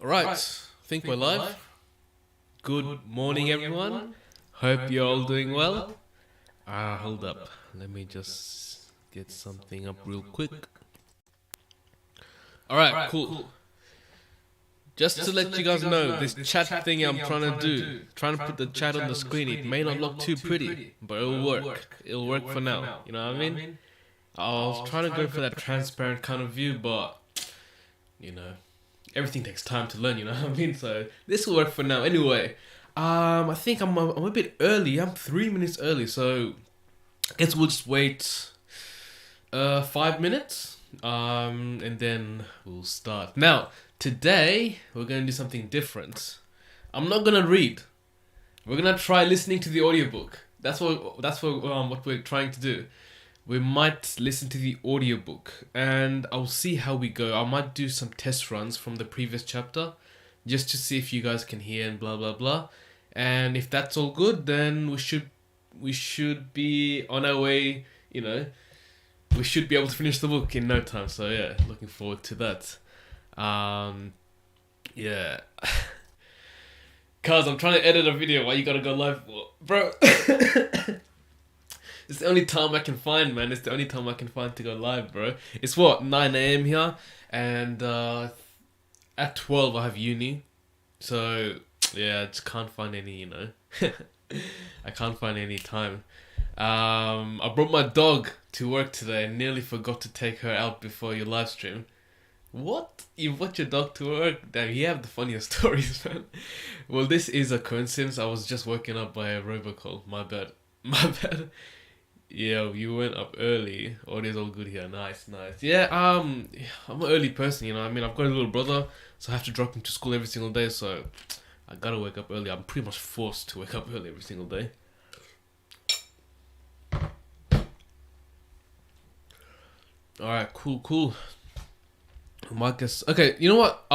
Right, think we're live. Good morning, everyone. Hope you're all doing well. Hold up. Let me just get something up real quick. Alright, cool. Just to let you guys know, this chat thing I'm trying to put the chat on the screen, it may not look too pretty, but it'll work. It'll work for now, you know what I mean? I was trying to go for that transparent kind of view, but, you know, everything takes time to learn, you know what I mean? So, this will work for now. Anyway, I think I'm a bit early. I'm 3 minutes early, so I guess we'll just wait 5 minutes, and then we'll start. Now, today, we're going to do something different. I'm not going to read. We're going to try listening to the audiobook. That's what we're trying to do. We might listen to the audiobook, and I'll see how we go. I might do some test runs from the previous chapter, just to see if you guys can hear and blah, blah, blah. And if that's all good, then we should be on our way, you know. We should be able to finish the book in no time. So yeah, looking forward to that. Yeah. Cause I'm trying to edit a video while you gotta go live, bro. It's the only time I can find, man. It's the only time I can find to go live, bro. It's what, 9 a.m. here, and at 12 I have uni. So yeah, I just can't find any, you know. I can't find any time. I brought my dog to work today and nearly forgot to take her out before your live stream. What? You brought your dog to work? Damn, you have the funniest stories, man. Well, this is a coincidence. I was just woken up by a robocall. My bad. My bad. Yeah, you went up early. Audio's all good here. Nice. Yeah, I'm an early person, you know. I mean, I've got a little brother, so I have to drop him to school every single day. So I gotta wake up early. I'm pretty much forced to wake up early every single day. Alright, cool. Marcus. Okay, you know what?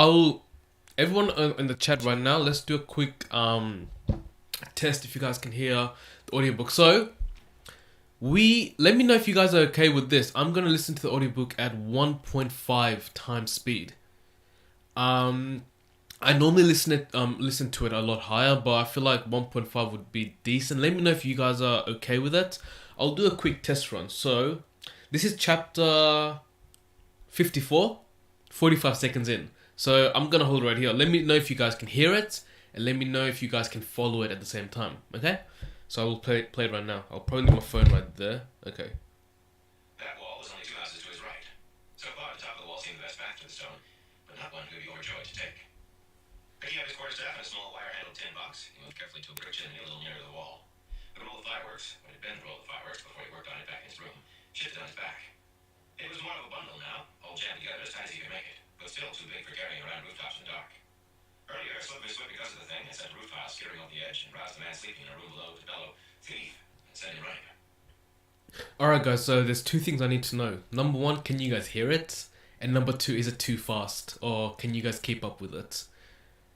Everyone in the chat right now, let's do a quick test if you guys can hear the audiobook. So, let me know if you guys are okay with this. I'm going to listen to the audiobook at 1.5 times speed. I normally listen to it a lot higher, but I feel like 1.5 would be decent. Let me know if you guys are okay with it. I'll do a quick test run. So, this is chapter 54, 45 seconds in. So, I'm going to hold right here. Let me know if you guys can hear it, and let me know if you guys can follow it at the same time, okay? So I will play it right now. I'll probably leave my phone right there. Okay. That wall was only 2 houses to his right. So far, the top of the wall seemed the best path to the stone, but not one who would be overjoyed to take. Picking up his quarterstaff in a small wire-handled tin box, he moved carefully to a brick chimney a little nearer the wall. The roll of fireworks, when he'd been to roll the fireworks before he worked on it back in his room, shifted on his back. It was more of a bundle now, all jammed together as tight as he could make it, but still too big for carrying around rooftops in the dark. Earlier, a slippery slip because of the thing had sent a roof tile skittering off the edge and roused the man sleeping in a room below to bellow, "Thief," and send him running. Alright guys, so there's two things I need to know. Number one, can you guys hear it? And number two, is it too fast? Or can you guys keep up with it?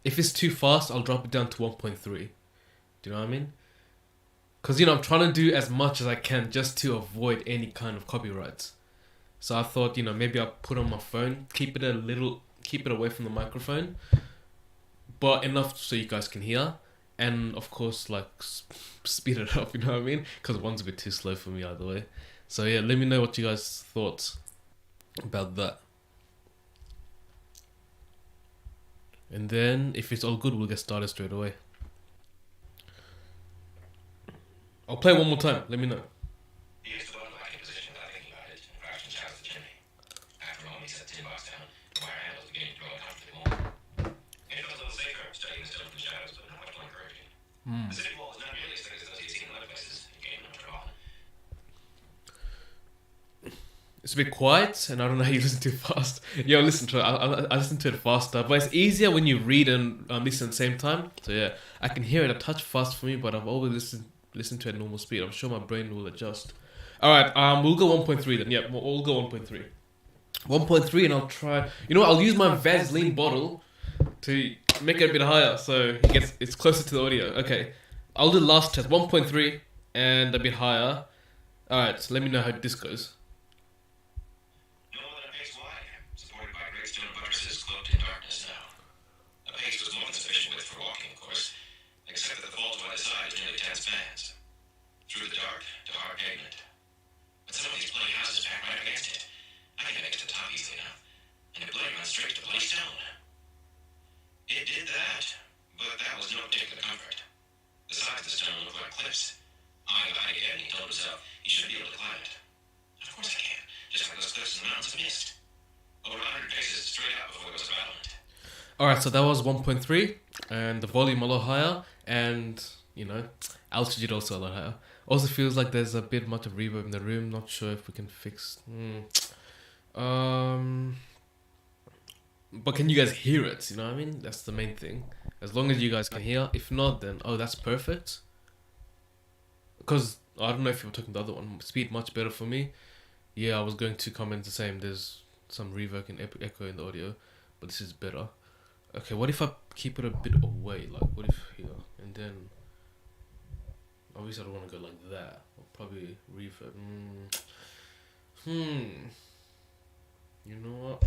If it's too fast, I'll drop it down to 1.3. Do you know what I mean? Because, you know, I'm trying to do as much as I can just to avoid any kind of copyrights. So I thought, you know, maybe I'll put on my phone, keep it away from the microphone, but enough so you guys can hear. And of course, like, speed it up, you know what I mean? Because one's a bit too slow for me either way. So yeah, let me know what you guys thought about that. And then, if it's all good, we'll get started straight away. I'll play one more time, let me know. He used the bundle back in position without thinking about it, and crouched and shouted at the chimney. After a moment, he set the tin box down, the wire handles beginning to grow uncomfortably more. He felt a little safer, studying the stone from the shadows, but not much more encouraging. The city wall was not nearly as thick as those he had seen in other places, and gained no much on. It's a bit quiet, and I don't know how you listen too fast. Yo, listen to it. I listen to it faster, but it's easier when you read and listen at the same time. So yeah, I can hear it a touch fast for me, but I've always listened to it at normal speed. I'm sure my brain will adjust. All right, we'll go 1.3 then. Yeah, we'll go 1.3. 1.3, and I'll try. You know what? I'll use my Vaseline bottle to make it a bit higher, so it's closer to the audio. Okay, I'll do the last test. 1.3 and a bit higher. All right, so let me know how this goes. No more than a pace wide, supported by great stone buttresses cloaked in darkness now. A Alright, so that was 1.3, and the volume a lot higher, and, altitude also a lot higher. Also feels like there's a bit much of reverb in the room. Not sure if we can fix... But can you guys hear it? You know what I mean? That's the main thing. As long as you guys can hear. If not, then, that's perfect. Because, I don't know if you were talking the other one. Speed much better for me. Yeah, I was going to comment the same. There's some reverb and echo in the audio. But this is better. Okay, what if I keep it a bit away? Like, what if here? And then... Obviously, I don't want to go like that. I'll probably reverb. You know what?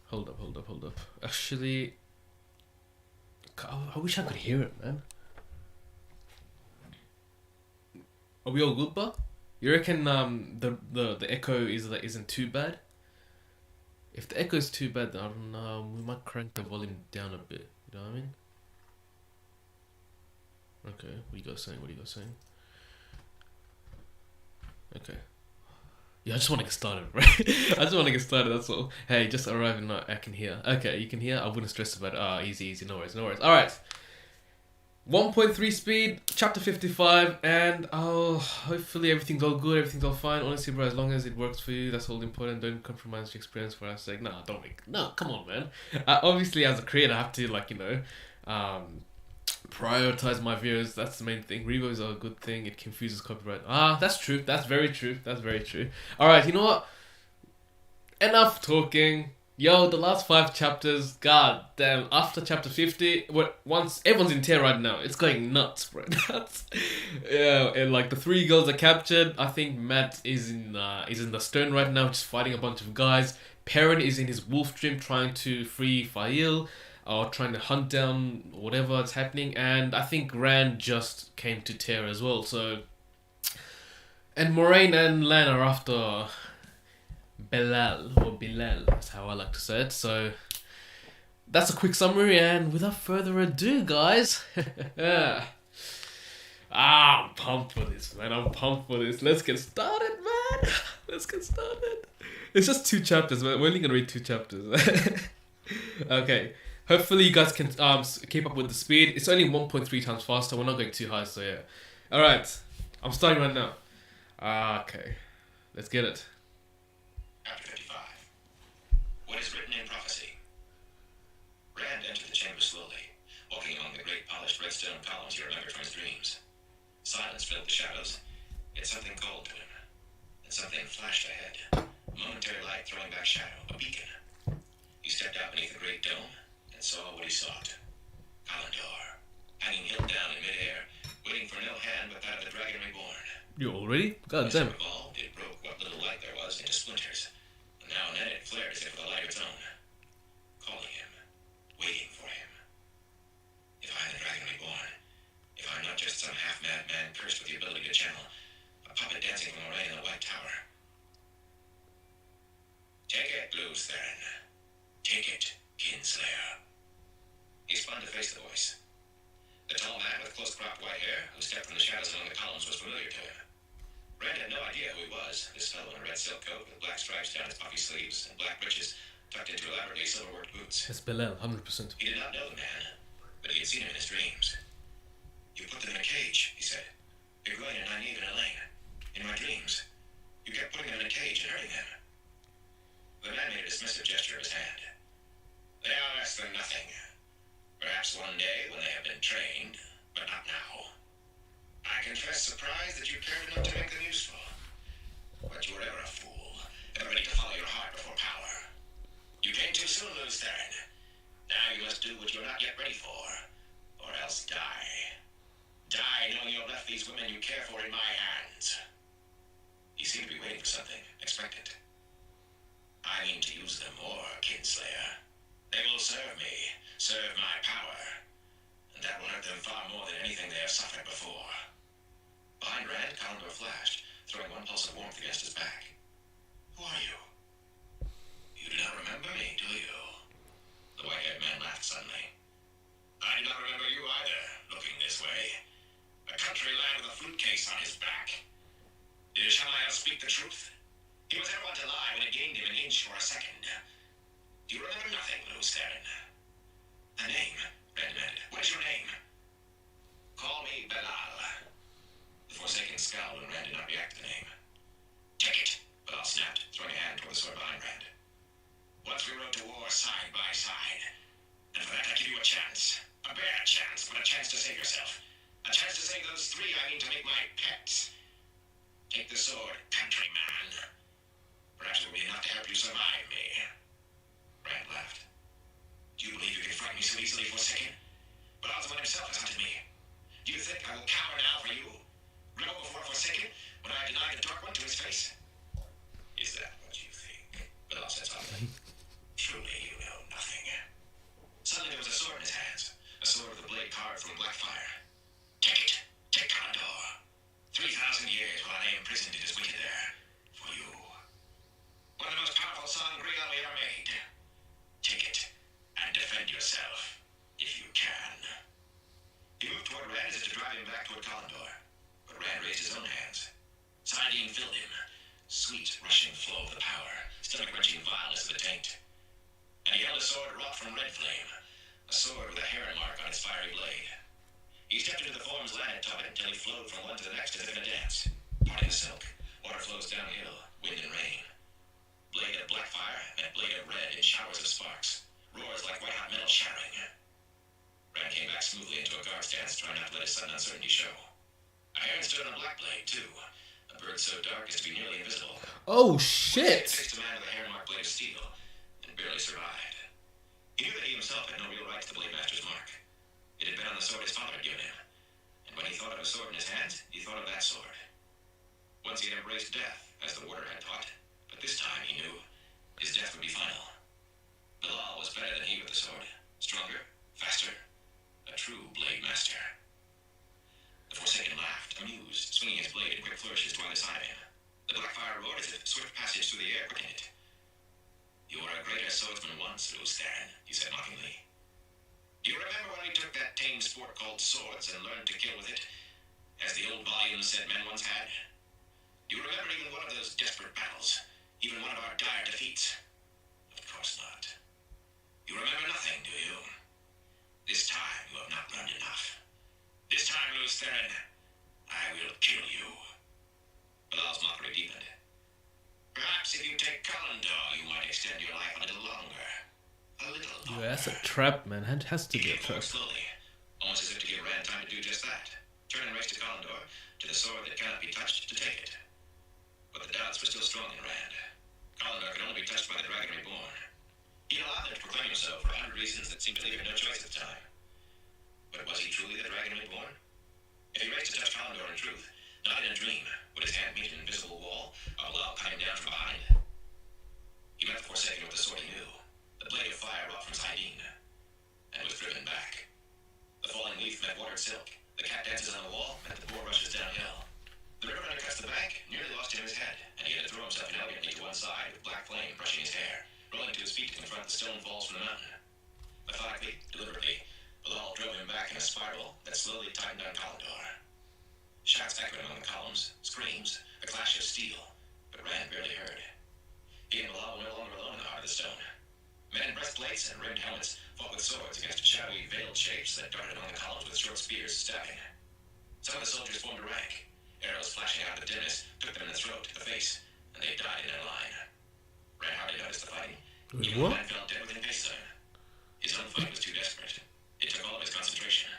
Hold up. Actually... I wish I could hear it, man. Are we all good, but you reckon the echo isn't too bad? If the echo is too bad, then I don't know. We might crank the volume down a bit. You know what I mean? Okay, what you guys saying? Okay. Yeah, I just want to get started, right? I just want to get started, that's all. Hey, just arriving, I can hear. Okay, you can hear? I wouldn't stress about it. Easy, no worries. Alright. 1.3 speed, chapter 55, and hopefully everything's all good, everything's all fine. Honestly, bro, as long as it works for you, that's all important. Don't compromise your experience for our sake. Come on, man. Obviously, as a creator, I have to, prioritize my viewers. That's the main thing. Reverbs are a good thing. It confuses copyright. That's true. That's very true. Alright, you know what? Enough talking. Yo, the last 5 chapters, god damn, after chapter 50, once everyone's in tear right now, it's going nuts, bro. Yeah, and the 3 girls are captured. I think Matt is in the stern right now, just fighting a bunch of guys. Perrin is in his wolf dream trying to free Fail, or trying to hunt down whatever is happening, and I think Rand just came to tear as well, so... And Moraine and Lan are after... Bilal, that's how I like to say it. So that's a quick summary, and without further ado, guys, I'm pumped for this, man. Let's get started, man. It's just 2 chapters, man. We're only gonna read 2 chapters. Okay, hopefully you guys can keep up with the speed. It's only 1.3 times faster. We're not going too high, so yeah. All right, I'm starting right now. Okay, let's get it. Chapter 55. What is written in prophecy? Rand entered the chamber slowly, walking along the great polished redstone columns he remembered from his dreams. Silence filled the shadows, yet something called to him, and something flashed ahead. A momentary light throwing back shadow, a beacon. He stepped out beneath the great dome, and saw what he sought. Kalandor, hanging hilt down in midair, waiting for no hand but that of the Dragon Reborn. You already? God damn. As it revolved, it broke what little light there was into splinters. Now and then it flared as if with a light of its own, calling him, waiting for him. If I am the Dragon Reborn, if I'm not just some half-mad man cursed with the ability to channel, a puppet dancing from Moraine in the White Tower. Take it, Blues Theron. Take it, Kinslayer. He spun to face the voice. The tall man with close-cropped white hair, who stepped from the shadows among the columns, was familiar to him. Rand had no idea who he was, this fellow in a red silk coat with black stripes down his puffy sleeves and black breeches tucked into elaborately silver-worked boots. It's Bilal, 100%. He did not know the man, but he had seen him in his dreams. You put them in a cage, he said. Egwene and Nynaeve and Elaine. In my dreams. You kept putting them in a cage and hurting them. The man made a dismissive gesture of his hand. They are less than nothing. Perhaps one day when they have been trained, but not now. I confess surprise that you cared enough to make them useful. But you were ever a fool, ever ready to follow your heart before power. You came too soon, Luz Theron. Now you must do what you're not yet ready for, or else die. Die knowing you have left these women you care for in my hands. He seemed to be waiting for something, expectant. I mean to use them more, Kinslayer. They will serve me, serve my power, and that will hurt them far more than anything they have suffered before. Behind Rand, Kalandor flashed, throwing one pulse of warmth against his back. Who are you? You do not remember me, do you? The white-haired man laughed suddenly. I do not remember you either, looking this way. A country lad with a fruit case on his back. Did Ishamael speak the truth? He was ever one to lie when it gained him an inch or a second. Do you remember nothing, Luz Theron? a chance. A bare chance, but a chance to save yourself. A chance to save those three, I mean to make my pets. Take the sword, countryman. Perhaps it will be enough to help you survive me. Rand laughed. Do you believe you can frighten me so easily, Forsaken? But Oswald himself has hunted me. Do you think I will cower now for you? Grow before Forsaken when I deny the Dark One to his face? Is that what you think? But said softly. Truly, you know nothing. Suddenly there was a sword in his hands. A sword with a blade carved from black fire. Take it. Take Condor. 3,000 years while I am imprisoned, it has waited there. For you. One of the most powerful sangria we ever made. Take it. And defend yourself. If you can. He moved toward Rand as if to drive him back toward Condor. But Rand raised his own hands. Sidine filled him. Sweet, rushing flow of the power. Stomach-wrenching violence of the taint. And he held a sword wrought from red flame. A sword with a heron mark on its fiery blade. He stepped into the form's ladder tub until he flowed from one to the next as if in a dance. Parting the silk. Water flows downhill. Wind and rain. Blade of black fire met blade of red in showers of sparks. Roars like white-hot metal shattering. Rand came back smoothly into a guard stance, trying not to let his sudden uncertainty show. A heron stood on a black blade, too. A bird so dark as to be nearly invisible. Oh, shit! He faced a man with a heron-marked blade of steel, and barely survived. He knew that he himself had no real right to the Blade Master's mark. It had been on the sword his father had given him. And when he thought of a sword in his hands, he thought of that sword. Once he had embraced death, as the warder had taught, but this time, he knew, his death would be final. Bilal was better than he with the sword. Stronger, faster, a true Blade Master. The Forsaken laughed, amused, swinging his blade in quick flourishes to either side of him. The black fire roared as if swift passage through the air quickened it. You were a greater swordsman once, Luz Theron, he said mockingly. Do you remember when we took that tame sport called swords and learned to kill with it, as the old volumes said men once had? Do you remember even one of those desperate battles, even one of our dire defeats? Of course not. You remember nothing, do you? This time you have not learned enough. This time, Luz Theron, I will kill you. Bilal's mockery deepened. Perhaps if you take Kalendar, you might extend your life a little longer. A little longer. Yeah, that's a trap, man. It has to be a He trap. slowly, almost as if to give Rand time to do just that. Turn and race to Kalendar, to the sword that cannot be touched, to take it. But the doubts were still strong in Rand. Kalendar could only be touched by the Dragon Reborn. He allowed him to proclaim himself for 100 reasons that seemed to leave him no choice at the time. But was he truly the Dragon Reborn? If he raced to touch Kalendar in truth, not in a dream, would his hand meet an invisible wall, or Bilal cut him down from behind? He met the Forsaken with the sword he knew, the blade of fire wrought from Sidine, and was driven back. The falling leaf met watered silk, the cat dances on the wall met the boar rushes downhill. The river undercuts the bank, nearly lost him his head, and he had to throw himself inelegantly to one side, with black flame brushing his hair, rolling to his feet to confront the stone falls from the mountain. Methodically, deliberately, Bilal drove him back in a spiral that slowly tightened on Kalendar. Shots echoed among the columns, screams, a clash of steel, but Rand barely heard. He and Bilal were no longer alone in the heart of the stone. Men in breastplates and rimmed helmets fought with swords against shadowy, veiled shapes that darted among the columns with short spears stabbing. Some of the soldiers formed a rank. Arrows flashing out of the dimness took them in the throat, the face, and they died in their line. Rand hardly noticed the fighting. Wait, Even what? the man fell dead within pace of him. His own fight was too desperate. It took all of his concentration.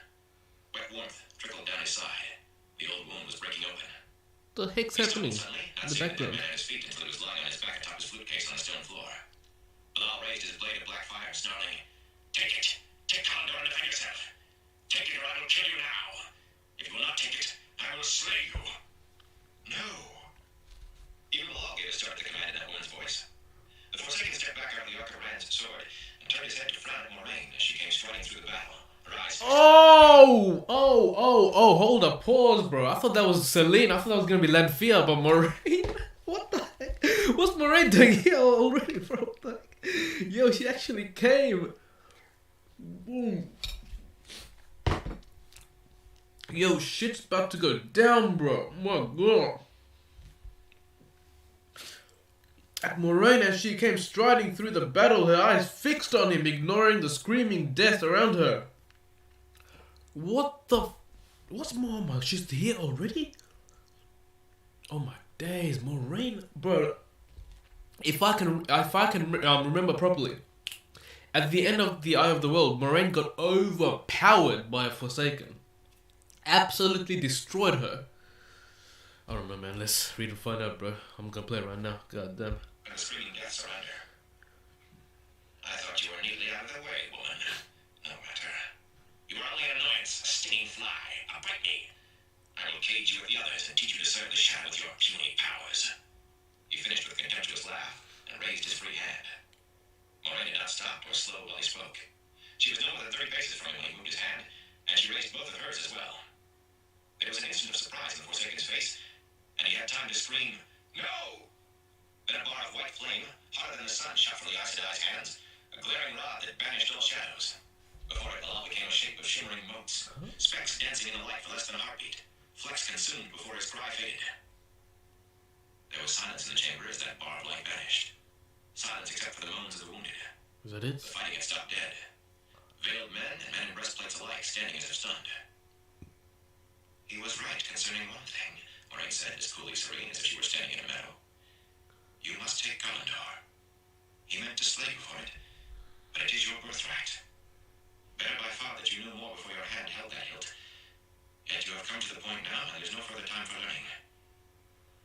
Wet warmth trickled down his side. The old wound was breaking open. What the heck's happening Suddenly, in the background? Man at his feet until he was lying on his back atop his flute case on the stone floor. Bilal raised his blade of black fire, snarling, "Take it! Take Kalendar and defend yourself! Take it or I will kill you now! If you will not take it, I will slay you!" No! Even Bilal gave a start to the command in that woman's voice. The Forsaken stepped back out of the arc of Rand's sword and turned his head to frown at Moraine as she came striding through the battle. Her eyes fixed Hold up, pause, bro. I thought that was Celine. I thought that was gonna be Lanfia, but Moraine? What the heck? What's Moraine doing here already, bro? What the heck? Yo, she actually came. Boom. Yo, shit's about to go down, bro. My god. At Moraine, as she came striding through the battle, her eyes fixed on him, ignoring the screaming death around her. What the... What's Mama? She's here already? Oh my days, Moraine, bro. If I can remember properly, At the end of the Eye of the World, Moraine got overpowered by a Forsaken. Absolutely destroyed her. I don't know, man. Let's read and find out, bro. I'm gonna play it right now. God damn. And the screaming death surrounded her. I thought you were neatly out of the way, woman. No matter. You are only an annoyance, a stinging fly, a bite me. I will cage you with the others and teach you to serve the shadow with your puny powers. He finished with a contemptuous laugh and raised his free hand. Moraine did not stop or slow while he spoke. She was no more than 30 paces from him when he moved his hand, and she raised both of hers as well. There was an instant of surprise in the Forsaken's face, and he had time to scream, "No!" Then a bar of white flame, hotter than the sun, shot from the Aes Sedai's hands, a glaring rod that banished all shadows. Before it, the law became a shape of shimmering motes, specks dancing in the light for less than a heartbeat, flecks consumed before his cry faded. There was silence in the chamber as that bar of light vanished. Silence except for the moans of the wounded. Is that it? The fighting had stopped dead. Veiled men and men in breastplates alike standing as if stunned. He was right concerning one thing, Moraine said, as coolly serene as if she were standing in a meadow. You must take Kalandar. He meant to slay you for it, but it is your birthright. Better by far that you knew more before your hand held that hilt. Yet you have come to the point now, and there's no further time for learning.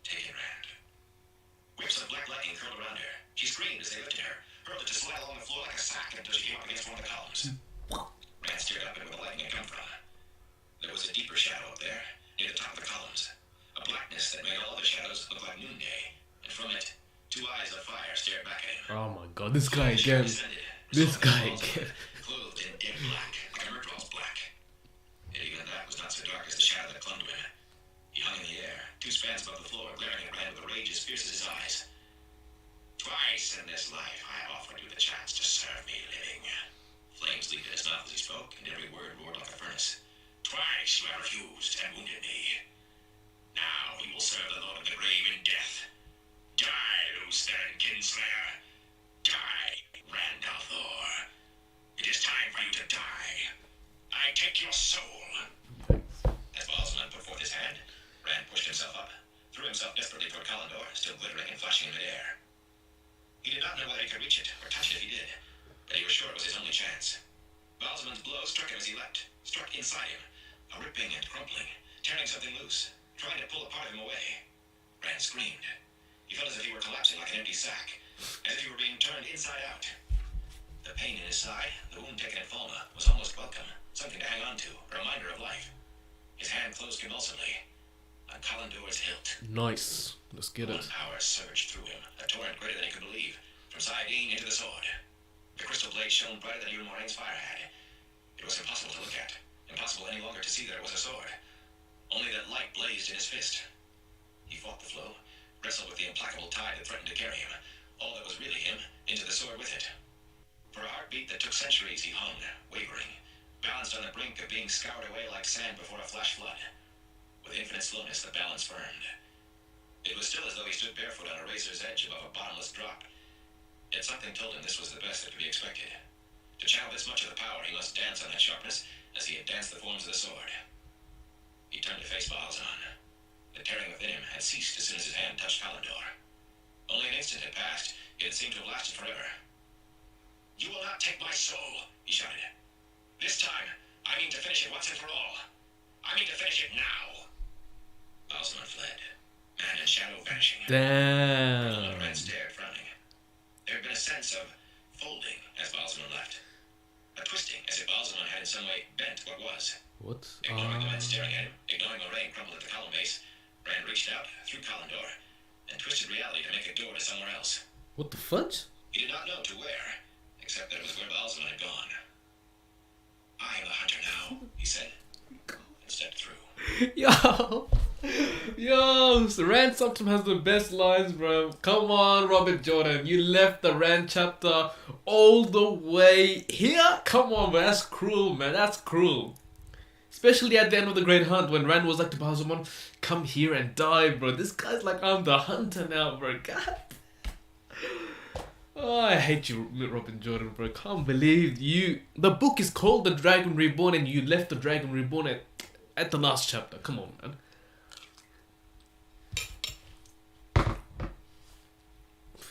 Take it, Rand. Whips of black lightning curled around her. She screamed as they lifted her, hurled her to slide along the floor like a sack until she came up against one of the columns. Rand stared up at where the lightning had come from. There was a deeper shadow up there, near the top of the columns. A blackness that made all other shadows look like noonday, and from it, two eyes of fire stared back at him. Oh my god, this guy again. This guy again. Clothed in dead black, like a Murdral's black. Yet even that was not so dark as the shadow that clung to him. He hung in the air, 2 spans above the floor, glaring at Rand with a rage as fierce as his eyes. Twice in this life I have offered you the chance to serve me living. Flames leaped in his mouth as he spoke, and every word roared like a furnace. Twice you have refused and wounded me. Now you will serve the Lord of the Grave in death. Die, Luthern Kinslayer. Die, Rand al'Thor. It is time for you to die. I take your soul. As Bosman put forth his hand, Rand pushed himself up, threw himself desperately toward Kalandar, still glittering and flashing in midair. He did not know whether he could reach it or touch it if he did, but he was sure it was his only chance. Bosman's blow struck him as he leapt, struck inside him, a ripping and crumpling, tearing something loose, trying to pull a part of him away. Rand screamed. He felt as if he were collapsing like an empty sack, as if he were being turned inside out. The pain in his side, the wound taken at Falma, was almost welcome, something to hang on to, a reminder of life. His hand closed convulsively on Kalandar's hilt. Nice. Let's get it. One power surged through him, a torrent greater than he could believe, from Saidin into the sword. The crystal blade shone brighter than even Moraine's fire had. It was impossible to look at, impossible any longer to see that it was a sword. Only that light blazed in his fist. He fought the flow, wrestled with the implacable tide that threatened to carry him, all that was really him, into the sword with it. For a heartbeat that took centuries, he hung, wavering, balanced on the brink of being scoured away like sand before a flash flood. With infinite slowness, the balance firmed. It was still as though he stood barefoot on a razor's edge above a bottomless drop. Yet something told him this was the best that could be expected. To channel this much of the power, he must dance on that sharpness, as he had danced the forms of the sword. He turned to face Balzan. The tearing within him had ceased as soon as his hand touched Kalandar. Only an instant had passed, yet it seemed to have lasted forever. You will not take my soul, he shouted. This time, I mean to finish it once and for all. I mean to finish it now. Balzan fled, man and shadow vanishing. Damn. Rand stared, frowning. There had been a sense of folding as Balzan left. A twisting, as if Balzan had in some way bent what was. What? Ignoring the men staring at him, ignoring Moraine crumpled at the column base, Rand reached out, through Kalandar, and twisted reality to make a door to somewhere else. What the fudge? He did not know to where, except that it was where Balzan had gone. I am the hunter now, he said, and stepped through. Yo! Yo! Rand sometimes has the best lines, bro. Come on, Robert Jordan. You left the Rand chapter all the way here? Come on, man. That's cruel, man. That's cruel. Especially at the end of the Great Hunt when Rand was like to Balzan, come here and die, bro. This guy's like, I'm the hunter now, bro. God. Oh, I hate you, Robin Jordan, bro. Can't believe you. The book is called The Dragon Reborn and you left the Dragon Reborn at the last chapter. Come on, man.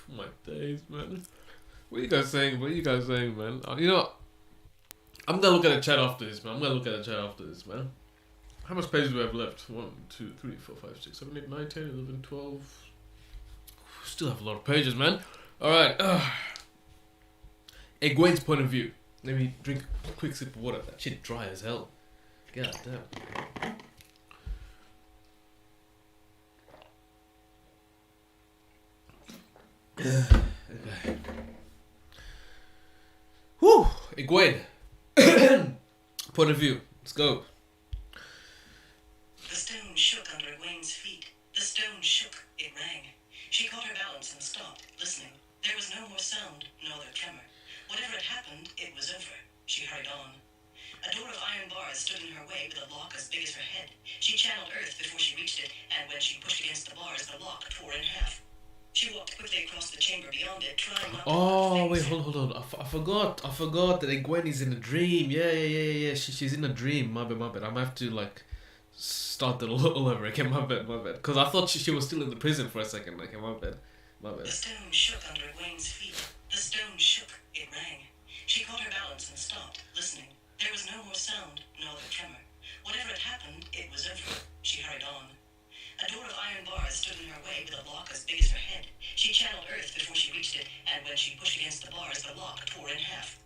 My days, man. What are you guys saying? What are you guys saying, man? You know, I'm gonna look at the chat after this, man. Man. How much pages do we have left? 1, 2, 3, 4, 5, 6, 7, 8, 9, 10, 11, 12. Still have a lot of pages, man. Alright. Egwene's point of view. Let me drink a quick sip of water. That shit dry as hell. God damn. Okay. Whew! Egwene. Point of view. Let's go. The stone shook under Egwene's feet. The stone shook. It rang. She caught her balance and stopped, listening. There was no more sound, no other tremor. Whatever had happened, it was over. She hurried on. A door of iron bars stood in her way with a lock as big as her head. She channeled earth before she reached it, and when she pushed against the bars, the lock tore in half. She walked quickly across the chamber beyond it, trying not to... Oh, wait, hold on. I forgot that Egwene is in a dream. Yeah. She's in a dream. My bad. I'm gonna have to, like, start it all over again. My bad. Because I thought she was still in the prison for a second. Okay, my bad. The stone shook under Egwene's feet. The stone shook. It rang. She caught her balance and stopped, listening. There was no more sound, no other tremor. Whatever had happened, it was over. She hurried on. A door of iron bars stood in her way with a lock as big as her head. She channeled earth before she reached it, and when she pushed against the bars, the lock tore in half.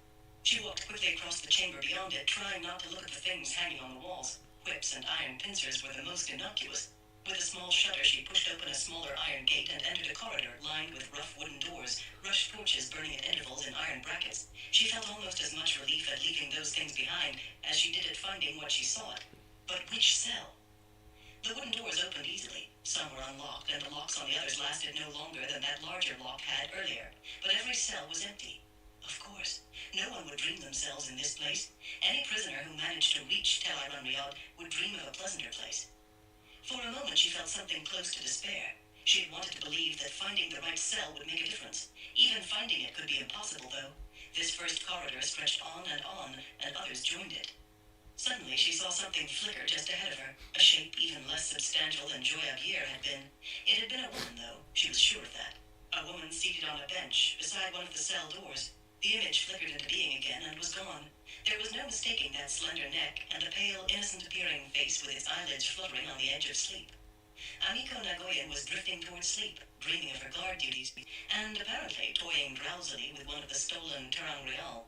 She walked quickly across the chamber beyond it, trying not to look at the things hanging on the walls. Whips and iron pincers were the most innocuous. With a small shutter, she pushed open a smaller iron gate and entered a corridor lined with rough wooden doors, rushed torches burning at intervals in iron brackets. She felt almost as much relief at leaving those things behind as she did at finding what she sought. But which cell? The wooden doors opened easily. Some were unlocked, and the locks on the others lasted no longer than that larger lock had earlier. But every cell was empty. Of course, no one would dream themselves in this place. Any prisoner who managed to reach Tel Riyadh would dream of a pleasanter place. For a moment she felt something close to despair. She had wanted to believe that finding the right cell would make a difference. Even finding it could be impossible, though. This first corridor stretched on, and others joined it. Suddenly she saw something flicker just ahead of her, a shape even less substantial than Joy Abir had been. It had been a woman, though. She was sure of that. A woman seated on a bench beside one of the cell doors. The image flickered into being again and was gone. There was no mistaking that slender neck and the pale, innocent-appearing face with its eyelids fluttering on the edge of sleep. Amiko Nagoyan was drifting towards sleep, dreaming of her guard duties, and apparently toying drowsily with one of the stolen Terang Real.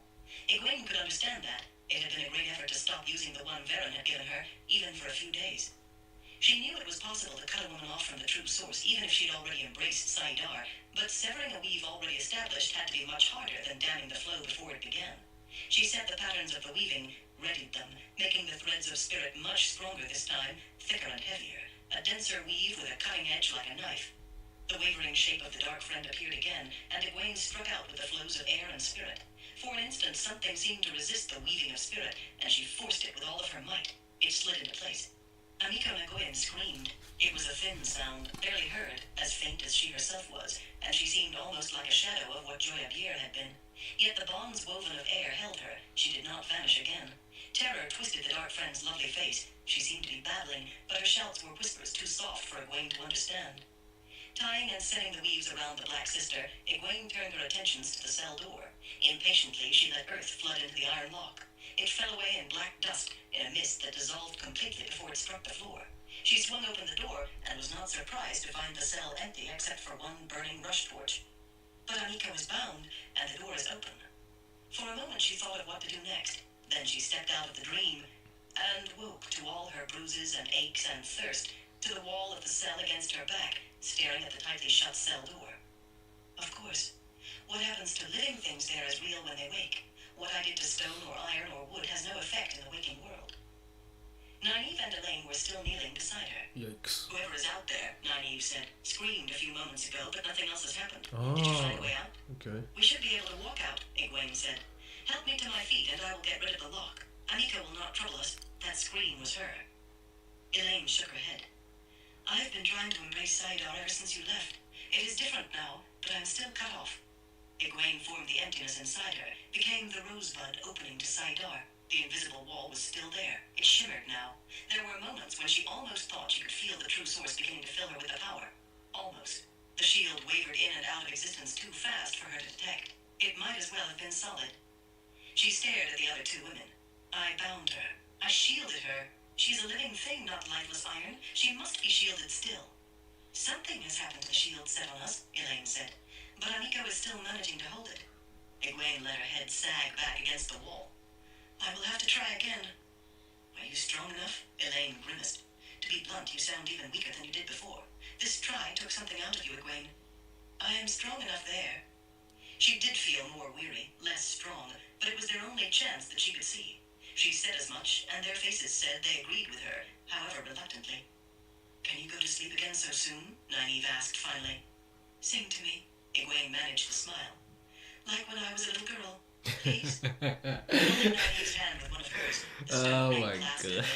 Egwene could understand that. It had been a great effort to stop using the one Varen had given her, even for a few days. She knew it was possible to cut a woman off from the true source, even if she'd already embraced Saidar, but severing a weave already established had to be much harder than damming the flow before it began. She set the patterns of the weaving, readied them, making the threads of spirit much stronger this time, thicker and heavier, a denser weave with a cutting edge like a knife. The wavering shape of the dark friend appeared again, and Egwene struck out with the flows of air and spirit. For an instant, something seemed to resist the weaving of spirit, and she forced it with all of her might. It slid into place. Amiko Nagoyan screamed. It was a thin sound, barely heard, as faint as she herself was, and she seemed almost like a shadow of what Joy Abir had been. Yet the bonds woven of air held her. She did not vanish again. Terror twisted the dark friend's lovely face. She seemed to be babbling, but her shouts were whispers too soft for Egwene to understand. Tying and setting the weaves around the Black Sister, Egwene turned her attentions to the cell door. Impatiently, she let earth flood into the iron lock. It fell away in black dust, in a mist that dissolved completely before it struck the floor. She swung open the door, and was not surprised to find the cell empty except for one burning rush torch. But Amiko is bound, and the door is open. For a moment she thought of what to do next. Then she stepped out of the dream, and woke to all her bruises and aches and thirst, to the wall of the cell against her back, staring at the tightly shut cell door. Of course, what happens to living things there is real when they wake. What I did to stone or iron or wood has no effect in the waking world. Nynaeve and Elaine were still kneeling beside her. Yikes. Whoever is out there, Nynaeve said, screamed a few moments ago, but nothing else has happened. Oh, did you find a way out? okay. We should be able to walk out, Egwene said. Help me to my feet and I will get rid of the lock. Amiko will not trouble us. That scream was her. Elaine shook her head. I have been trying to embrace Saidar ever since you left. It is different now, but I am still cut off. Egwene formed the emptiness inside her, became the rosebud opening to Saidar. The invisible wall was still there. It shimmered now. There were moments when she almost thought she could feel the true source beginning to fill her with the power. Almost. The shield wavered in and out of existence too fast for her to detect. It might as well have been solid. She stared at the other two women. I bound her. I shielded her. She's a living thing, not lifeless iron. She must be shielded still. Something has happened to the shield set on us, Elaine said. But Amiko is still managing to hold it. Egwene let her head sag back against the wall. I will have to try again. Are you strong enough? Elaine grimaced. To be blunt, you sound even weaker than you did before. This try took something out of you, Egwene. I am strong enough there. She did feel more weary, less strong, but it was their only chance that she could see. She said as much, and their faces said they agreed with her, however reluctantly. Can you go to sleep again so soon? Nynaeve asked finally. Sing to me. Egwene managed to smile. Like when I was a little girl. Please. Holding Nynaeve's hand with one of hers, the stone ring clasped in the other,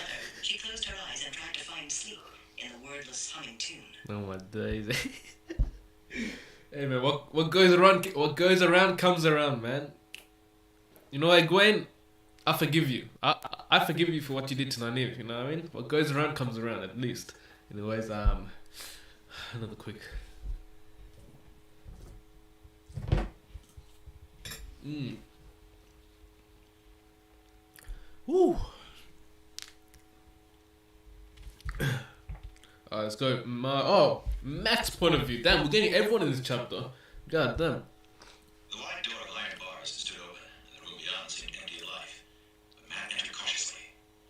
she closed her eyes and tried to find sleep in the wordless humming tune. Oh my days. Hey man, what goes around comes around, man. You know, Egwene, I forgive you. I forgive you for what you did to Nynaeve, you know what I mean? What goes around comes around, at least. Anyways, another quick. Woo. Alright, let's go. Matt's point of view. Damn, we're getting everyone in this chapter. God damn. The wide door of iron bars stood open, and the room beyond seemed empty of life. But Matt entered cautiously.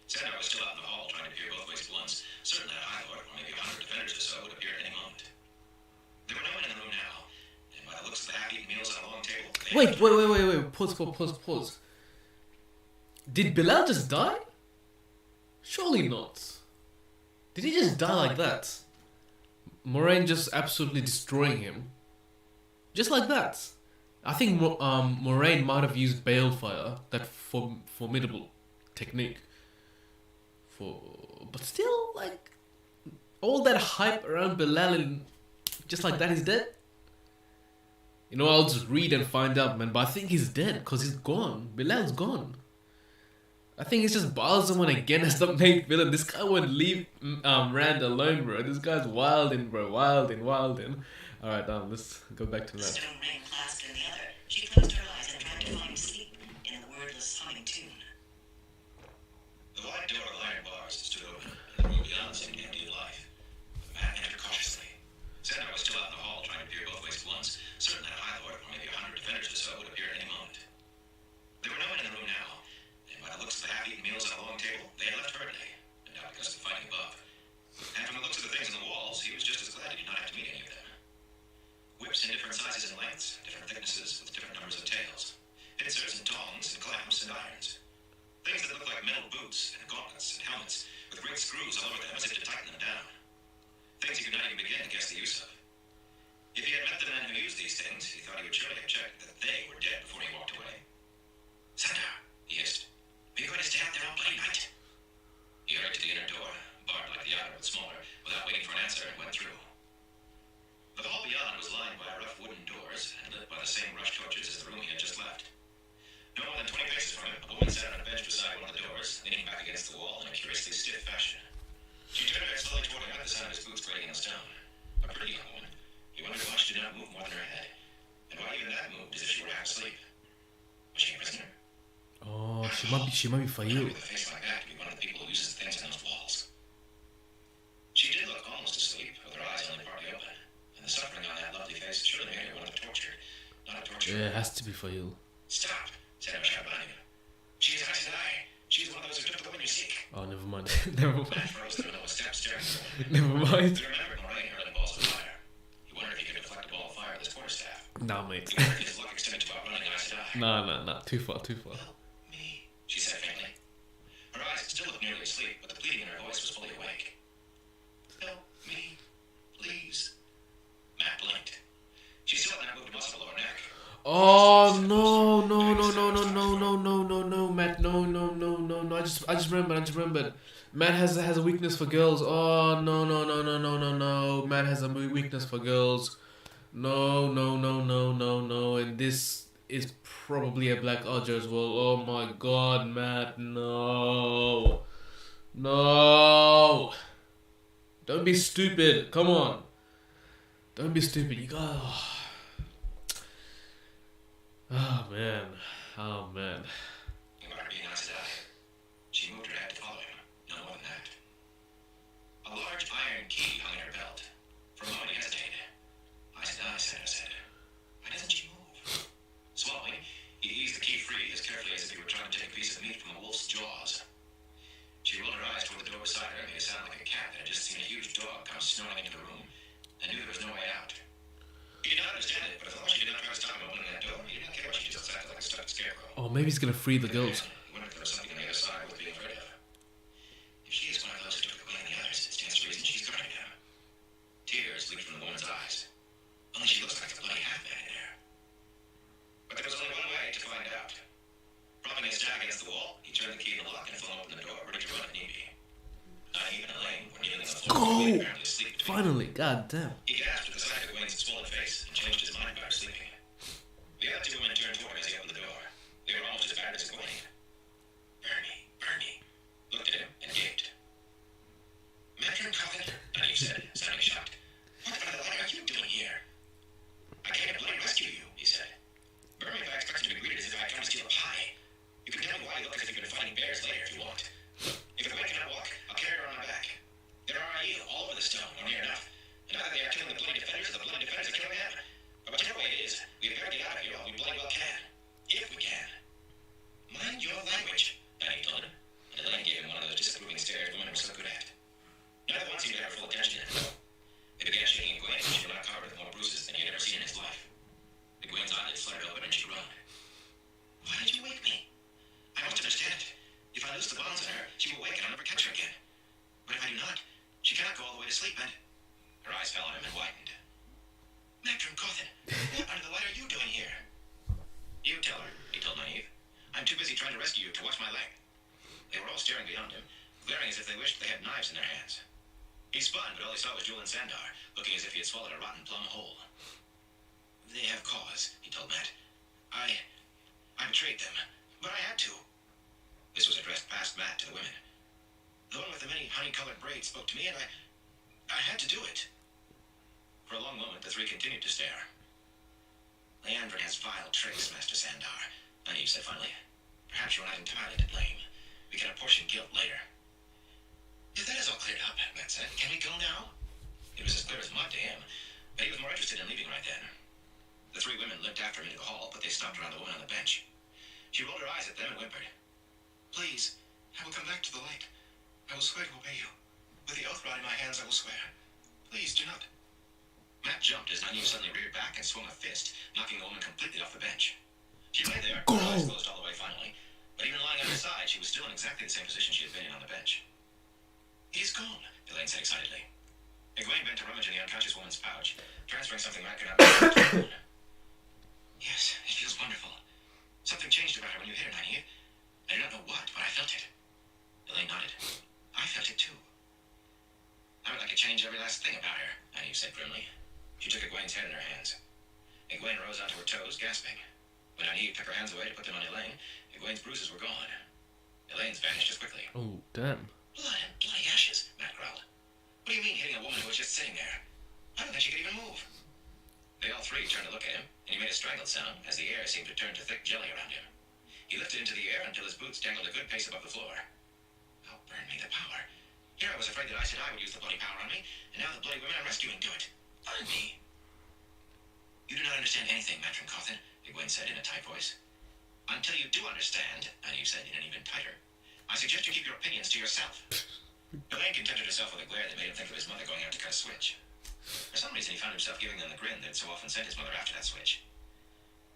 Sandra was still out in the hall, trying to peer both ways at once, certain that a High Lord, or maybe 100 defenders or so, would appear at any moment. There were no one in the room now, and by the looks of the half-eaten meals on a long table... Wait. Pause. Did Bilal just die? Surely not. Did he just die like that? Moraine just absolutely destroying him. Just like that. I think Moraine might have used Balefire, that formidable technique. But still, like, all that hype around Bilal and just like that, he's dead. You know, I'll just read and find out, man. But I think he's dead because he's gone. Bilal's gone. I think it's just Balsamon again as the main villain. This guy won't leave Rand alone, bro. This guy's wilding, bro. Wilding. Alright, let's go back to that. The stone ring clasped in the other. She closed her eyes and tried to find sleep in the wordless humming tune. The wide door of iron bars stood open, and the room beyond seemed empty of life. But Matt entered cautiously. Sandra was still out in the hall, trying to peer both ways at once, certain that a High Lord, or maybe 100 defenders or so, would appear at any moment. There were no one in the room now, and by the looks of the half-eaten meals on a long table, they had left hurriedly, no doubt because of the fighting above. And from the looks of the things on the walls, he was just as glad he did not have to meet any of them. Whips in different sizes and lengths, different thicknesses, with different numbers of tails. Pincers and tongs and clamps and irons. Things that looked like metal boots and gauntlets and helmets, with great screws all over them as if to tighten them down. Things he could not even begin to guess the use of. If he had met the men who used these things, he thought he would surely have checked that they were dead before he walked away. Sandra, he hissed. Are you going to stay out there all bloody night? He hurried to the inner door, barred like the outer but smaller, without waiting for an answer, and went through. The hall beyond was lined by rough wooden doors and lit by the same rush torches as the room he had just left. No more than 20 paces from him, a woman sat on a bench beside one of the doors, leaning back against the wall in a curiously stiff fashion. She turned her head slowly toward him at the sound of his boots grating on stone. A pretty young woman. He wondered why she did not move more than her head, and why even that moved as if she were half asleep. Was she a prisoner? Oh, she might be for you. With a face like that to be one of the people who uses the things in those walls. She did look almost asleep, with her eyes only partly open, and the suffering on that lovely face surely made her one of the tortured, not a torturer. Yeah, it has to be for you. Stop, Sandra shouted behind him. She is as I said I. She's one of those who took the woman you seek. Oh, never mind. Never mind. Matt froze in the middle of a step, staring at the woman. Never mind. He remembered Moraine hurling balls of fire. He wondered if he could deflect a ball of fire with his quarterstaff. Nah, mate. He wondered if his luck extended to outrunning Aes Sedai. Nah. Too far. Me, she said faintly. Her eyes still looked nearly asleep, but the pleading in her voice was fully awake. Help me, please. Matt blinked. She still had not moved a muscle below her neck. Oh no, Matt, no. I just remembered. Matt has a weakness for girls. Oh no. Matt has a weakness for girls. No. And this is probably a black Odger as well. Oh my god, Matt, no. Don't be stupid. Come on. Don't be stupid. You got. Oh man. Oh man. About her being an Aes Sedai, she moved her head to follow him. No more than that. A large iron key hung in her belt. For a moment he hesitated. Aes Sedai, Sandra said. Why doesn't she move? Swallowing, he eased the key free as carefully as if he were trying to take a piece of meat from a wolf's jaws. She rolled her eyes toward the door beside her and made a sound like a cat that had just seen a huge dog come snoring into the room and knew there was no way out. He did not understand it, but as long as she did not try to stop him opening that door, he did not care what she just acted like a stuck scarecrow. Oh, maybe he's gonna free the girls. He wondered if there was something on the other side worth being afraid of. If she is one of those who took away the others, it stands to reason she's guarding him. Tears leaped from the woman's eyes. Only she looks like a bloody half-man in there. But there was only one way to find out. Propping his jack against the wall, he turned the key in the lock and flung open the door, ready to run if need be. Not even Elaine were kneeling on the floor, apparently asleep between them. Finally, god damn. He gasped at the sight of Gwen's swollen face and changed his mind about her sleeping. The other two women turned toward him as he opened the door. They were almost as bad as Gwen. Bernie, looked at him and gaped. Matron Coffin, Eve said, sounding shocked. What the hell are you doing here? I came to bloody rescue you, he said. Bernie, I expect you to be greeted as if I had come to steal a pie. You can tell me why you look as if you've been fighting bears later if you want. If Gwen cannot walk, I'll carry her on my back. There are IU all over the stone, or near enough. And either they are killing the bloody defenders, or the bloody defenders are killing them. But whichever way it is, we have got to get out of here all we bloody well can. If we can. Mind your language, Annie told him. And Elaine gave him one of those disapproving stares women were so good at. Neither one seemed to have her full attention. They began shaking Gwen, and she were not covered with more bruises than he had ever seen in his life. The Gwen's eyelids fluttered open, and she groaned. Why did you wake me? I must understand. If I loose the bonds on her, she will wake and I'll never catch her again. But if I do not, she cannot go all the way to sleep, and... Her eyes fell on him and widened. Matron Cawthon, what under the light are you doing here? You tell her, he told Nynaeve. I'm too busy trying to rescue you to watch my leg. They were all staring beyond him, glaring as if they wished they had knives in their hands. He spun, but all he saw was Jewel and Sandar, looking as if he had swallowed a rotten plum whole. They have cause, he told Matt. I betrayed them, but I had to. This was addressed past Matt to the women. The one with the many honey-colored braids spoke to me, and I had to do it. For a long moment, the three continued to stare. Leandrin has vile tricks, Master Sandar, Nynaeve said finally. Perhaps you're not entirely to blame. We can apportion guilt later. If that is all cleared up, Matt said, can we go now? It was as clear as mud to him, but he was more interested in leaving right then. The three women limped after him into the hall, but they stopped around the woman on the bench. She rolled her eyes at them and whimpered. Please, I will come back to the light. I will swear to obey you. With the oath rod in my hands, I will swear. Please, do not. Matt jumped as Nynaeve suddenly reared back and swung a fist, knocking the woman completely off the bench. She lay there, her eyes closed all the way finally, but even lying on her side, she was still in exactly the same position she had been in on the bench. He is gone, Elaine said excitedly. Egwene bent to rummage in the unconscious woman's pouch, transferring something Matt could not be. Yes, it feels wonderful. Something changed about her when you hit her, Nynaeve. I do not know what, but I felt it. Elaine nodded. I felt it too. I would like to change every last thing about her, Nynaeve said grimly. She took Egwene's head in her hands. Egwene rose onto her toes, gasping. When Nynaeve took her hands away to put them on Elaine, Egwene's bruises were gone. Elaine's vanished as quickly. Oh, damn. Blood and bloody ashes, Matt growled. What do you mean hitting a woman who was just sitting there? I don't think she could even move. They all three turned to look at him, and he made a strangled sound as the air seemed to turn to thick jelly around him. He lifted into the air until his boots dangled a good pace above the floor. Oh, burn me, the power. Here I was afraid that I would use the bloody power on me, and now the bloody women I'm rescuing do it. Burn me. You do not understand anything, Matron Cawthon, Egwene said in a tight voice. Until you do understand, Nynaeve said in an even tighter, I suggest you keep your opinions to yourself. Elaine contented herself with a glare that made him think of his mother going out to cut a switch. For some reason, he found himself giving them the grin that so often sent his mother after that switch.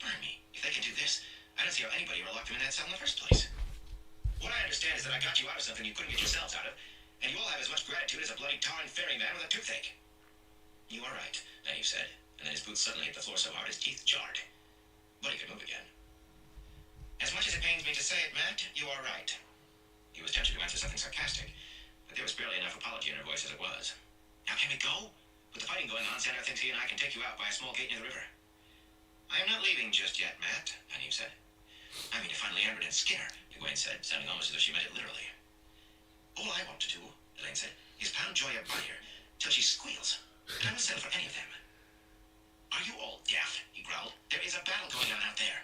Burn me. If they can do this, I don't see how anybody ever locked them in that cell in the first place. What I understand is that I got you out of something you couldn't get yourselves out of, and you all have as much gratitude as a bloody tarring ferryman with a toothache. You are right, Nynaeve said, and then his boots suddenly hit the floor so hard his teeth jarred. But he could move again. As much as it pains me to say it, Matt, you are right. He was tempted to answer something sarcastic, but there was barely enough apology in her voice as it was. Now can we go? With the fighting going on, Sandra thinks he and I can take you out by a small gate near the river. I am not leaving just yet, Matt, Nynaeve said. I mean to find Leandrin and Skinner, Egwene said, sounding almost as if she meant it literally. All I want to do, Elaine said, is pound Joya by her till she squeals. And I won't settle for any of them. Are you all deaf? He growled. There is a battle going on out there.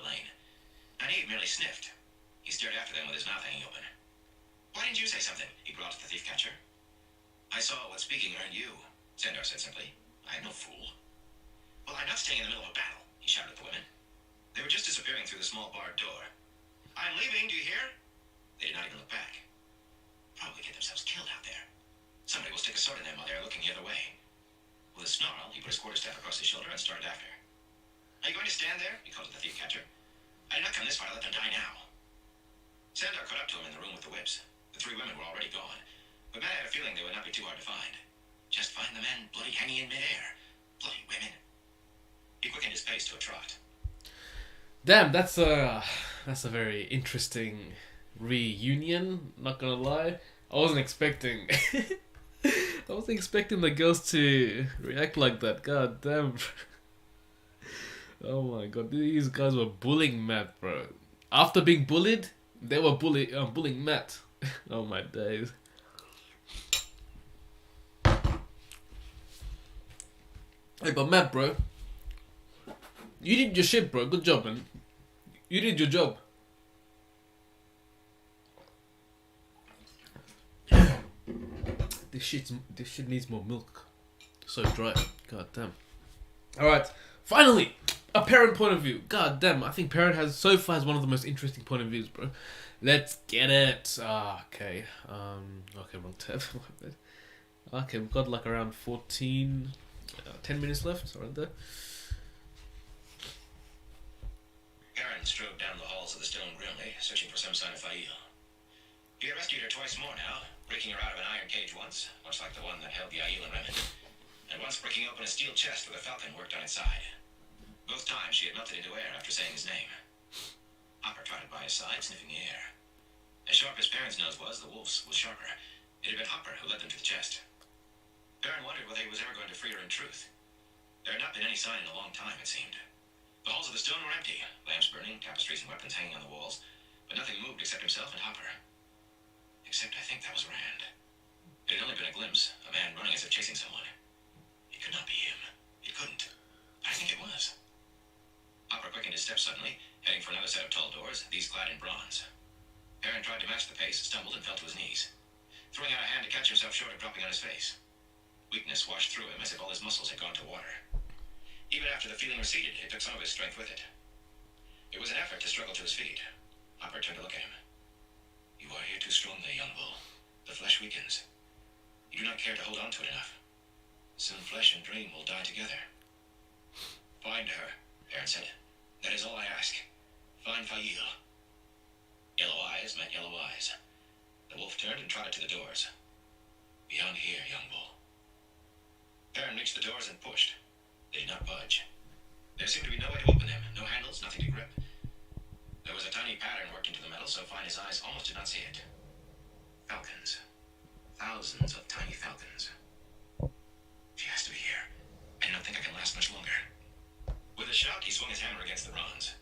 lane. Nynaeve merely sniffed. He stared after them with his mouth hanging open. Why didn't you say something? He growled at the thief-catcher. I saw what speaking earned you, Sandor said simply. I am no fool. Well, I'm not staying in the middle of a battle, he shouted at the women. They were just disappearing through the small barred door. I'm leaving, do you hear? They did not even look back. Probably get themselves killed out there. Somebody will stick a sword in them while they're looking the other way. With a snarl, he put his quarterstaff across his shoulder and started after. Are you going to stand there? He called to the thief-catcher. I did not come this far to let them die now. Sandor caught up to him in the room with the whips. The three women were already gone, but Matt had a feeling they would not be too hard to find. Just find the men bloody hanging in midair. Bloody women. He quickened his pace to a trot. Damn, that's a very interesting reunion. Not gonna lie, I wasn't expecting. I wasn't expecting the girls to react like that. God damn. Oh my god, these guys were bullying Matt, bro. After being bullied, they were bullying Matt. Oh my days. Hey, but Matt, bro, you did your shit, bro. Good job, man. You did your job. This shit needs more milk. So dry. God damn. Alright. Finally! A parent point of view. God damn. I think parent has so far has one of the most interesting point of views, bro. Let's get it. Okay. Okay, wrong tab. Okay, we've got like around 10 minutes left. Around there. Aaron strode down the halls of the stone grimly, searching for some sign of Fail. He had rescued her twice more now, breaking her out of an iron cage once, much like the one that held the Aiel and Remen, and once breaking open a steel chest with a falcon worked on its side. Both times she had melted into air after saying his name. Hopper trotted by his side, sniffing the air. As sharp as Perrin's nose was, the wolf's was sharper. It had been Hopper who led them to the chest. Perrin wondered whether he was ever going to free her in truth. There had not been any sign in a long time, it seemed. The halls of the stone were empty, lamps burning, tapestries and weapons hanging on the walls, but nothing moved except himself and Hopper. Except I think that was Rand. It had only been a glimpse, a man running as if chasing someone. It could not be him. It couldn't. I think it was. Hopper quickened his steps suddenly, heading for another set of tall doors, these clad in bronze. Perrin tried to match the pace, stumbled and fell to his knees, throwing out a hand to catch himself short of dropping on his face. Weakness washed through him as if all his muscles had gone to water. Even after the feeling receded, it took some of his strength with it. It was an effort to struggle to his feet. Hopper turned to look at him. You are here too strongly, young bull. The flesh weakens. You do not care to hold on to it enough. Soon flesh and dream will die together. Find her, Perrin said. That is all I ask. Find Fail. Yellow eyes met yellow eyes. The wolf turned and trotted to the doors. Beyond here, young bull. Perrin reached the doors and pushed. They did not budge. There seemed to be no way to open them, no handles, nothing to grip. There was a tiny pattern worked into the metal so fine his eyes almost did not see it. Falcons. Thousands of tiny falcons. She has to be here. I do not think I can last much longer. With a shout, he swung his hammer against the bronze.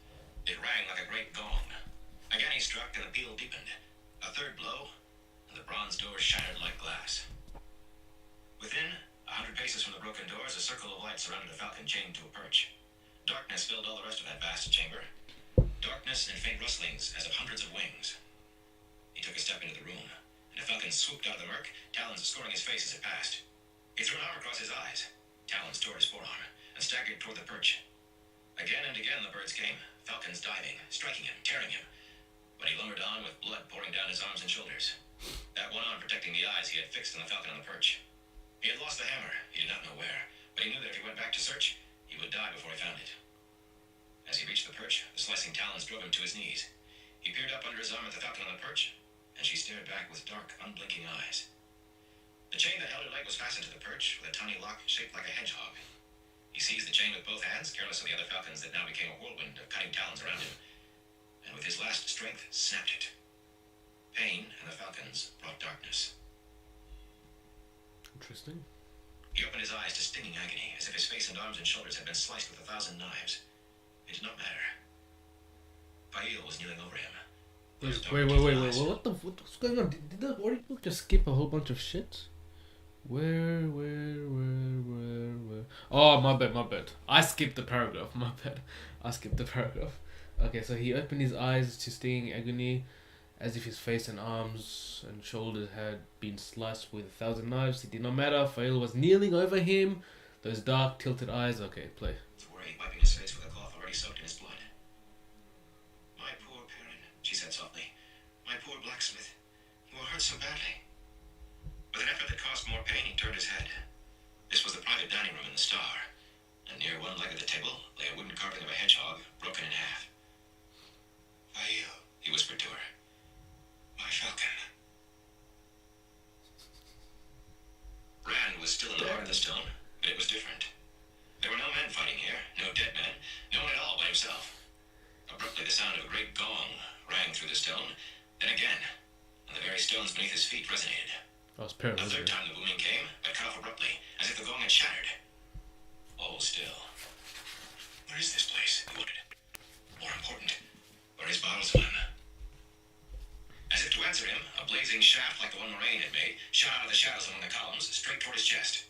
It rang like a great gong. Again he struck and the peal deepened. A third blow, and the bronze door shattered like glass. Within, 100 paces from the broken doors, a circle of light surrounded a falcon chained to a perch. Darkness filled all the rest of that vast chamber. Darkness and faint rustlings as of hundreds of wings. He took a step into the room, and a falcon swooped out of the murk, talons scoring his face as it passed. He threw an arm across his eyes, talons tore his forearm, and staggered toward the perch. Again and again the birds came, falcons diving, striking him, tearing him. But he lumbered on with blood pouring down his arms and shoulders. That one arm protecting the eyes he had fixed on the falcon on the perch. He had lost the hammer, he did not know where, but he knew that if he went back to search, he would die before he found it. As he reached the perch, the slicing talons drove him to his knees. He peered up under his arm at the falcon on the perch, and she stared back with dark, unblinking eyes. The chain that held her leg was fastened to the perch with a tiny lock shaped like a hedgehog. He seized the chain with both hands, careless of the other falcons that now became a whirlwind of cutting talons around him, and with his last strength snapped it. Pain and the falcons brought darkness. Interesting. He opened his eyes to stinging agony, as if his face and arms and shoulders had been sliced with 1,000 knives. It did not matter. Fail was kneeling over him. Wait, what's going on? Did the audiobook just skip a whole bunch of shit? Where? Oh, my bad. I skipped the paragraph, my bad. I skipped the paragraph. Okay, so he opened his eyes to stinging agony, as if his face and arms and shoulders had been sliced with 1,000 knives. It did not matter. Fail was kneeling over him. Those dark, tilted eyes. Okay, play. Worry, wiping his face with a cloth already soaked in his blood. My poor parent, she said softly. My poor blacksmith. You were hurt so badly. With an effort that caused more pain, he turned his head. This was the private dining room in the Star, and near one leg of the table lay a wooden carving of a hedgehog, broken in half. Vail, he whispered to her. My falcon. Rand was still in the heart of the stone, but it was different. There were no men fighting here, no dead men, no one at all but himself. Abruptly, the sound of a great gong rang through the stone, then again, and the very stones beneath his feet resonated. That was Perrin, A wasn't third it? time the booming came, but cut off abruptly, as if the gong had shattered. All still. Where is this place? He wondered. More important, where is Barlsman? As if to answer him, a blazing shaft like the one Moraine had made shot out of the shadows among the columns, straight toward his chest.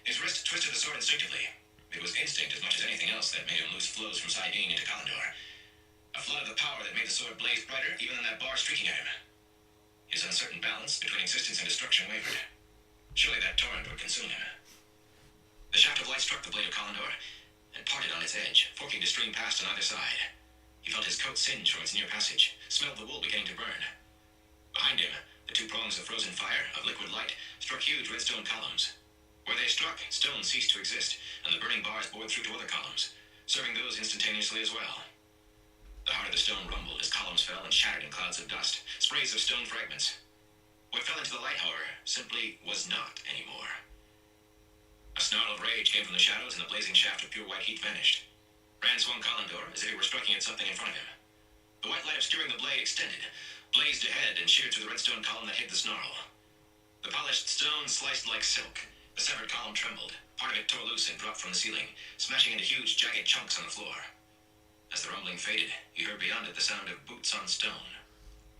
His wrist twisted the sword instinctively. It was instinct as much as anything else that made him loose flows from Saidin into Kalendor. A flood of the power that made the sword blaze brighter even than that bar streaking at him. His uncertain balance between existence and destruction wavered. Surely that torrent would consume him. The shaft of light struck the blade of Kalendor and parted on its edge, forking to stream past on either side. He felt his coat singe from its near passage, smelled the wool beginning to burn. Behind him, the two prongs of frozen fire, of liquid light, struck huge redstone columns. Where they struck, stone ceased to exist, and the burning bars bored through to other columns, serving those instantaneously as well. The heart of the stone rumbled as columns fell and shattered in clouds of dust, sprays of stone fragments. What fell into the light, however, simply was not anymore. A snarl of rage came from the shadows, and the blazing shaft of pure white heat vanished. Rand swung Kalendor as if he were striking at something in front of him. The white light obscuring the blade extended, blazed ahead, and sheared through the redstone column that hid the snarl. The polished stone sliced like silk. The severed column trembled. Part of it tore loose and dropped from the ceiling, smashing into huge, jagged chunks on the floor. As the rumbling faded, he heard beyond it the sound of boots on stone.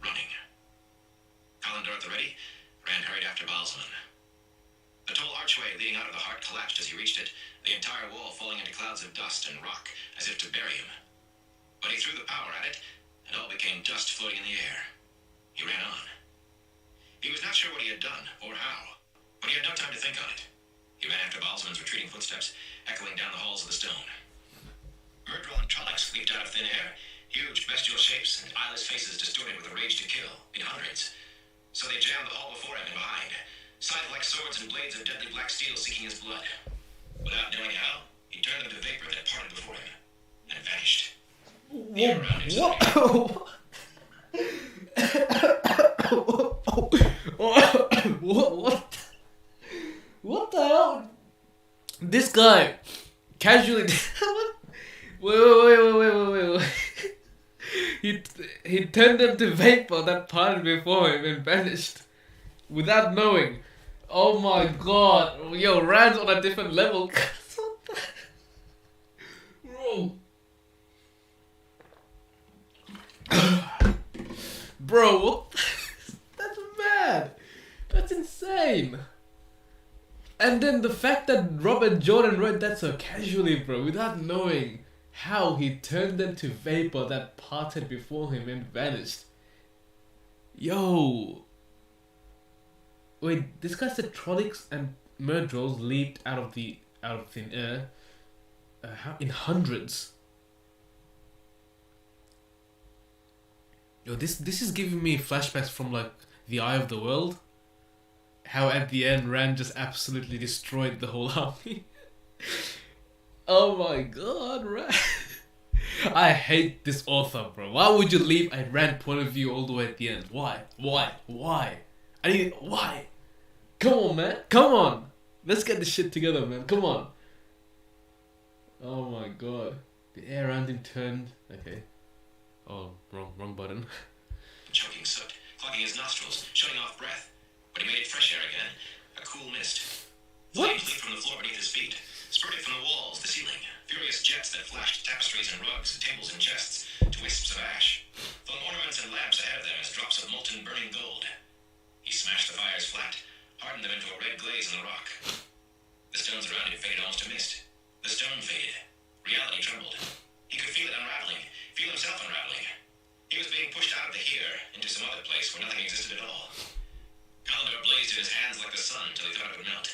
Running. Kalendor at the ready, Rand hurried after Balsman. The tall archway leading out of the heart collapsed as he reached it, the entire wall falling into clouds of dust and rock, as if to bury him. But he threw the power at it, and all became dust floating in the air. He ran on. He was not sure what he had done, or how, but he had no time to think on it. He ran after Balsman's retreating footsteps, echoing down the halls of the stone. Murdrel and Trollocs leaped out of thin air, huge bestial shapes and eyeless faces distorted with a rage to kill, in hundreds. So they jammed the hall before him and behind, sighted like swords and blades of deadly black steel seeking his blood. Without knowing how, he turned them to vapor that parted before him, and vanished. The air around him What the hell? This guy casually. Wait. He turned them to vapor that parted before him and vanished without knowing. Oh my god. Yo, Rand's on a different level. Bro, what? That's mad. That's insane. And then the fact that Robert Jordan wrote that so casually, bro, without knowing how he turned them to vapor that parted before him and vanished. Yo. Wait, this guy said Trollocs and Murdrels leaped out of thin air in hundreds. Yo, this is giving me flashbacks from like the Eye of the World. How at the end Rand just absolutely destroyed the whole army. Oh my god, Rand. I hate this author, bro. Why would you leave a Rand point of view all the way at the end? Why? Why? Come on, man. Come on. Let's get this shit together, man. Come on. Oh my god. The air around him turned. Okay. Oh, wrong button. choking soot, clogging his nostrils, shutting off breath. But he made it fresh air again, a cool mist. Flames leaped from the floor beneath his feet, spurted from the walls, the ceiling, furious jets that flashed tapestries and rugs, tables and chests, to wisps of ash, flung ornaments and lamps ahead of them as drops of molten burning gold. He smashed the fires flat, hardened them into a red glaze in the rock. The stones around him faded almost to mist. The stone faded. Reality trembled. He could feel it unraveling, feel himself unraveling. He was being pushed out of the here into some other place where nothing existed at all. Kalendar blazed in his hands like the sun till he thought it would melt.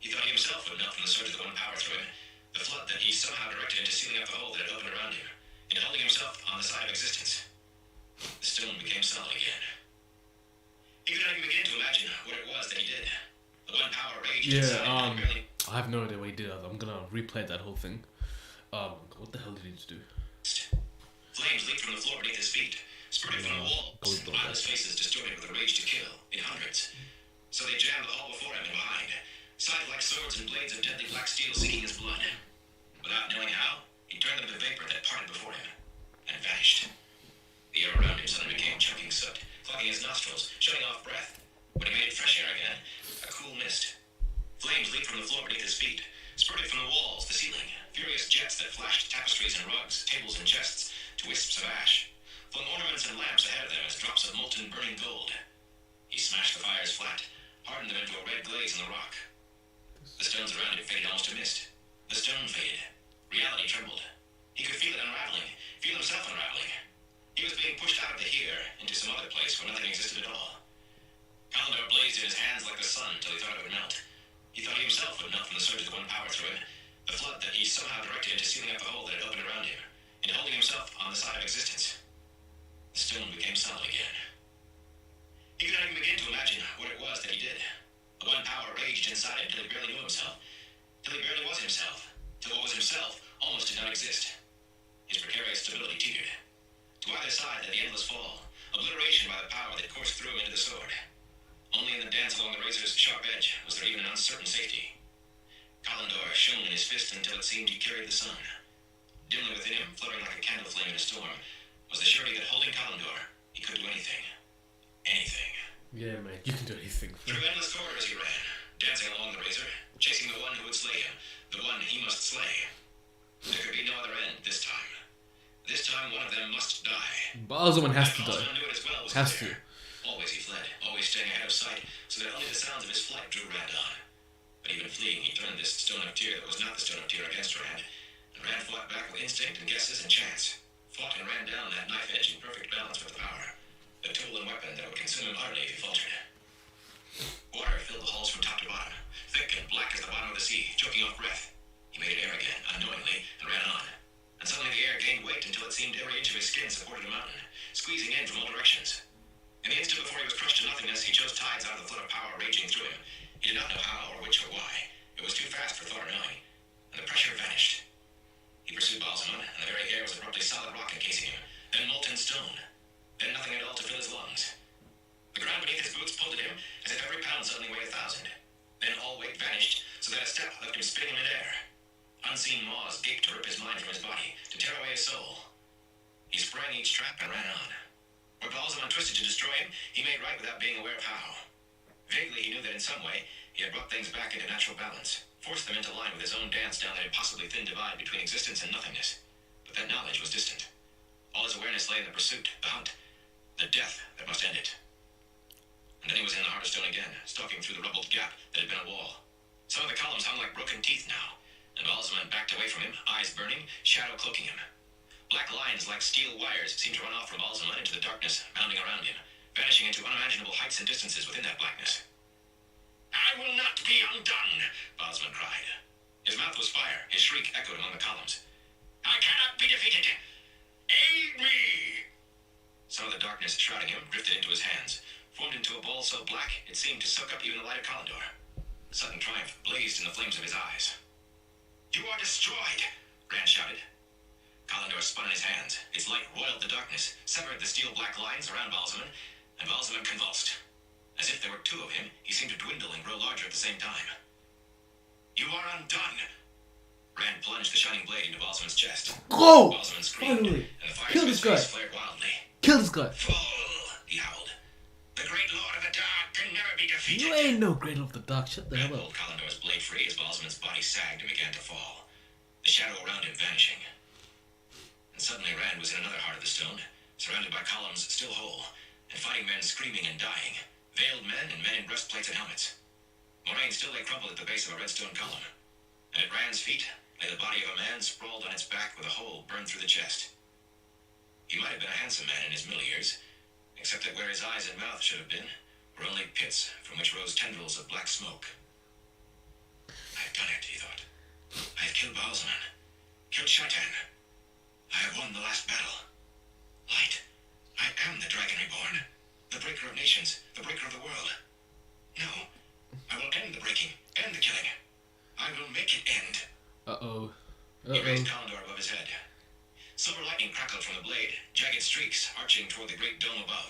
He thought he himself would melt from the surge of the one power through him, the flood that he somehow directed into sealing up the hole that had opened around him, into holding himself on the side of existence. The stone became solid again. He could not even begin to imagine what it was that he did. The one power raged inside him and barely... I have no idea what he did. I'm gonna replay that whole thing. What the hell did he do? Flames leaped from the floor beneath his feet, spurted from the walls, eyeless faces distorted with the rage to kill, in hundreds. So they jammed the hall before him and behind, scythe like swords and blades of deadly black steel seeking his blood. Without knowing how, he turned them to vapor that parted before him, and vanished. The air around him suddenly became choking soot, clogging his nostrils, shutting off breath. When he made fresh air again, a cool mist. Flames leaped from the floor beneath his feet, spurted from the walls, the ceiling, furious jets that flashed tapestries and rugs, tables and chests, to wisps of ash, flung ornaments and lamps ahead of them as drops of molten, burning gold. He smashed the fires flat, hardened them into a red glaze in the rock. The stones around him faded almost to mist. The stone faded. Reality trembled. He could feel it unraveling, feel himself unraveling. He was being pushed out of the here into some other place where nothing existed at all. Kalendar blazed in his hands like the sun till he thought it would melt. He thought he himself would melt from the surge of the one power through him, the flood that he somehow directed into sealing up the hole that had opened around him, into holding himself on the side of existence. The stone became solid again. He could not even begin to imagine what it was that he did. The one power raged inside him till he barely knew himself, till he barely was himself, till what was himself almost did not exist. His precarious stability teetered. To either side lay the endless fall, obliteration by the power that coursed through him into the sword. Only in the dance along the razor's sharp edge was there even an uncertain safety. Kalendar shone in his fist until it seemed he carried the sun. Dimly within him, fluttering like a candle flame in a storm, was the surety that holding Kalendar, he could do anything. Anything. Yeah, man, you can do anything. Through endless corridors he ran, dancing along the razor, chasing the one who would slay him, the one he must slay. There could be no other end this time. This time one of them must die. Balzaman has to die. Balzaman knew it as well was Has clear. to. Always he fled, always staying ahead of sight, so that only the sounds of his flight drew Rand on. But even fleeing, he turned this stone of tear that was not the stone of tear against Rand, and Rand fought back with instinct and guesses and chance. Fought and ran down that knife edge in perfect balance with the power, the tool and weapon that would consume him utterly if he faltered. Water filled the halls from top to bottom, thick and black as the bottom of the sea, choking off breath. He made air again, unknowingly, and ran on. And suddenly the air gained weight until it seemed every inch of his skin supported a mountain, squeezing in from all directions. In the instant before he was crushed to nothingness, he chose tides out of the flood of power raging through him. He did not know how or which or why. It was too fast for thought or knowing, and the pressure vanished. He pursued Balzaman, and the very air was abruptly solid rock encasing him, then molten stone, then nothing at all to fill his lungs. The ground beneath his boots pulled at him as if every pound suddenly weighed 1,000. Then all weight vanished, so that a step left him spinning in midair. Unseen maws gaped to rip his mind from his body, to tear away his soul. He sprang each trap and ran on. Where Balzaman twisted to destroy him, he made right without being aware of how. Vaguely, he knew that in some way, he had brought things back into natural balance, forced them into line with his own dance down that impossibly thin divide between existence and nothingness. But that knowledge was distant. All his awareness lay in the pursuit, the hunt, the death that must end it. And then he was in the heart of stone again, stalking through the rubbled gap that had been a wall. Some of the columns hung like broken teeth now, and Balzaman backed away from him, eyes burning, shadow cloaking him. Black lines like steel wires seemed to run off from Balzaman into the darkness, bounding around him, vanishing into unimaginable heights and distances within that blackness. "I will not be undone," Balzaman cried. His mouth was fire, his shriek echoed among the columns. "I cannot be defeated! Aid me!" Some of the darkness shrouding him drifted into his hands, formed into a ball so black it seemed to soak up even the light of Kalendar. Sudden triumph blazed in the flames of his eyes. "You are destroyed!" Rand shouted. Kalendar spun in his hands. Its light roiled the darkness, severed the steel-black lines around Balzaman, and Balzaman convulsed. As if there were two of him, he seemed to dwindle and grow larger at the same time. "You are undone!" Rand plunged the shining blade into Balzaman's chest. Go! Balzaman screamed, Finally! and the fires Kill of his this guy! face flared wildly. Kill this guy! "Fool!" he howled. "The great lord of the dark can never be defeated." You ain't no great of the dark. Shut the Rand hell up. pulled Kalendar's blade free as Balzaman's body sagged and began to fall, the shadow around him vanishing. And suddenly Rand was in another heart of the stone, surrounded by columns still whole, and fighting men screaming and dying, veiled men and men in breastplates and helmets. Moraine still lay crumpled at the base of a red stone column, and at Rand's feet lay the body of a man sprawled on its back with a hole burned through the chest. He might have been a handsome man in his middle years, except that where his eyes and mouth should have been were only pits from which rose tendrils of black smoke. I have done it, he thought. I have killed Baalzamon, killed Shaitan. I have won the last battle. Light, I am the Dragon Reborn, the breaker of nations, the breaker of the world. No, I will end the breaking, end the killing. I will make it end. Uh-oh. He raised Kalendar above his head. Silver lightning crackled from the blade, jagged streaks arching toward the great dome above.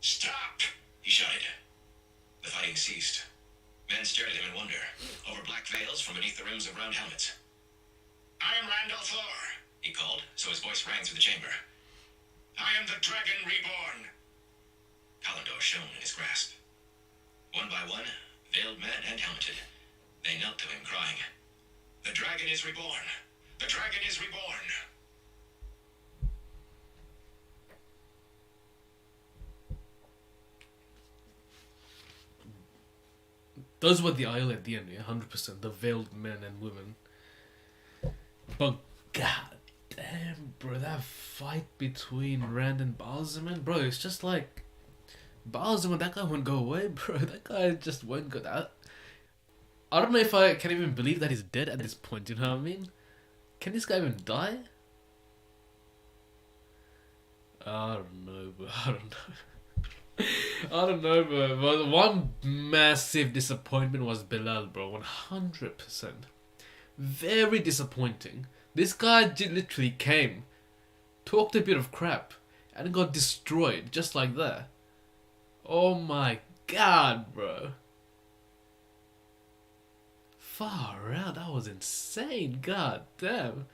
Stop! He shouted. The fighting ceased. Men stared at him in wonder, over black veils from beneath the rims of round helmets. I am Randall Thor, he called, so his voice rang through the chamber. I am the Dragon Reborn. Kalendar shone in his grasp. One by one, veiled men and helmeted, they knelt to him, crying, "The dragon is reborn! The dragon is reborn!" Those were the Isle at the end, yeah, 100%. The veiled men and women. But god damn, bro, that fight between Rand and Baalzamon, bro, it's just like Baalzamon, that guy won't go away, bro. That guy just won't go. I don't know if I can even believe that he's dead at this point. You know what I mean? Can this guy even die? I don't know, bro. I don't know. I don't know, bro. But one massive disappointment was Bilal, bro. 100%. Very disappointing. This guy literally came, talked a bit of crap, and got destroyed just like that. Oh my god, bro. Far out, that was insane. God damn.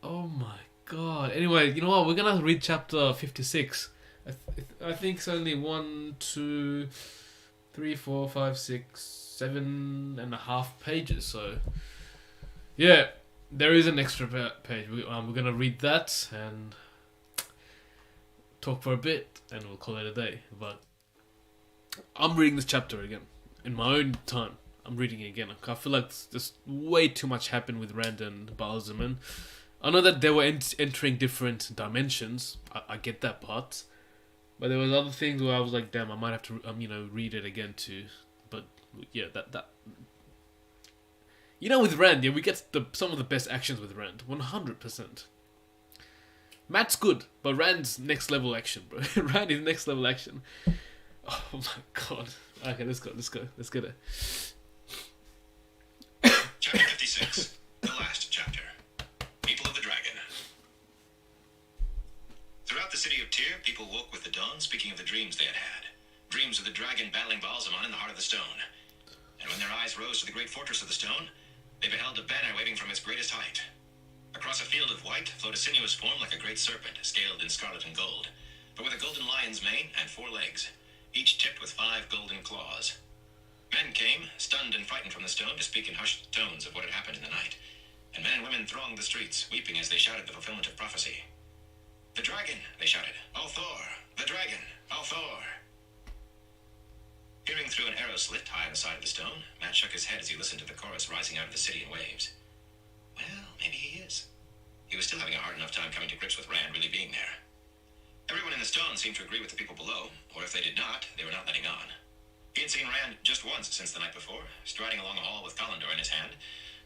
Oh my god. Anyway, you know what? We're gonna read chapter 56. I think it's only 1, 2, 3, 4, 5, 6, 7.5 pages. So, yeah, there is an extra page. We're gonna read that and talk for a bit, and we'll call it a day. But I'm reading this chapter again in my own time. I'm reading it again. I feel like there's way too much happened with Rand and Baalzamon. I know that they were entering different dimensions. I get that part, but there was other things where I was like, damn, I might have to, read it again too. But yeah, that. With Rand, yeah, we get some of the best actions with Rand, 100%. Matt's good, but Rand's next level action, bro. Rand is next level action. Oh my god. Okay, let's get it. Chapter 56, the last chapter. People of the Dragon. Throughout the city of Tyr, people woke with the dawn, speaking of the dreams they had had. Dreams of the dragon battling Baalzamon in the heart of the stone. And when their eyes rose to the great fortress of the stone, they beheld a banner waving from its greatest height. Across a field of white flowed a sinuous form like a great serpent, scaled in scarlet and gold, but with a golden lion's mane and 4 legs, each tipped with 5 golden claws. Men came, stunned and frightened from the stone, to speak in hushed tones of what had happened in the night, and men and women thronged the streets, weeping as they shouted the fulfillment of prophecy. "The dragon," they shouted. "O Thor! The dragon! O Thor!" Peering through an arrow slit high on the side of the stone, Matt shook his head as he listened to the chorus rising out of the city in waves. Well, maybe he is. He was still having a hard enough time coming to grips with Rand really being there. Everyone in the stone seemed to agree with the people below, or if they did not, they were not letting on. He had seen Rand just once since the night before, striding along a hall with Kalendar in his hand,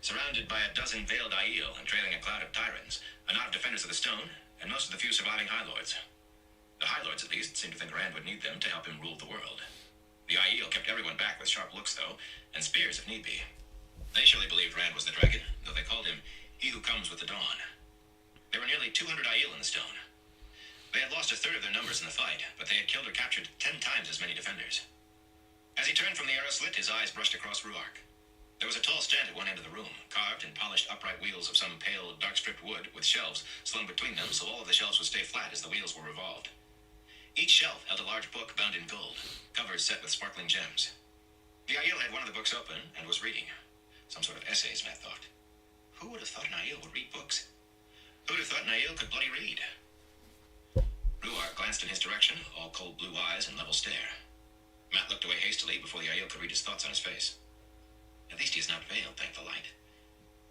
surrounded by a dozen veiled Aiel and trailing a cloud of Tyrants, a knot of defenders of the stone, and most of the few surviving High Lords. The High Lords, at least, seemed to think Rand would need them to help him rule the world. The Aiel kept everyone back with sharp looks, though, and spears if need be. They surely believed Rand was the dragon, though they called him He Who Comes with the Dawn. There were nearly 200 Aiel in the stone. They had lost a third of their numbers in the fight, but they had killed or captured 10 times as many defenders. As he turned from the arrow slit, his eyes brushed across Ruark. There was a tall stand at one end of the room, carved and polished upright wheels of some pale, dark-stripped wood, with shelves slung between them so all of the shelves would stay flat as the wheels were revolved. Each shelf held a large book bound in gold, covers set with sparkling gems. The Aiel had one of the books open and was reading. Some sort of essays, Matt thought. Who would have thought an Aiel would read books? Who would have thought an Aiel could bloody read? Ruark glanced in his direction, all cold blue eyes and level stare. Matt looked away hastily before the Aiel could read his thoughts on his face. At least he is not veiled, thank the light.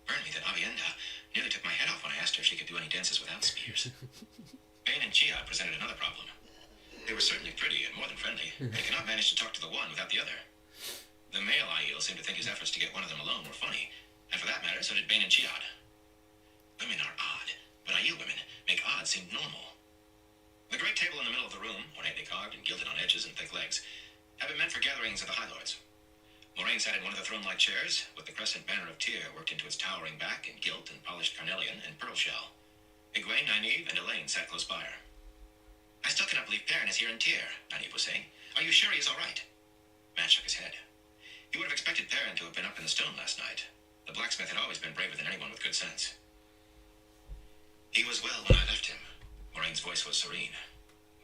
Burn me that Avienda nearly took my head off when I asked her if she could do any dances without spears. Bane and Chia presented another problem. They were certainly pretty and more than friendly, but they cannot manage to talk to the one without the other. The male Aiel seemed to think his efforts to get one of them alone were funny, and for that matter, so did Bane and Chiad. Women are odd, but Aiel women make odd seem normal. The great table in the middle of the room, ornately carved and gilded on edges and thick legs, had been meant for gatherings of the High Lords. Moraine sat in one of the throne-like chairs, with the crescent banner of Tyr worked into its towering back in gilt and polished carnelian and pearl shell. Egwene, Nynaeve, and Elaine sat close by her. I still cannot believe Perrin is here in Tyr, Nynaeve was saying. Are you sure he is all right? Matt shook his head. He would have expected Perrin to have been up in the stone last night. The blacksmith had always been braver than anyone with good sense. He was well when I left him. Moraine's voice was serene.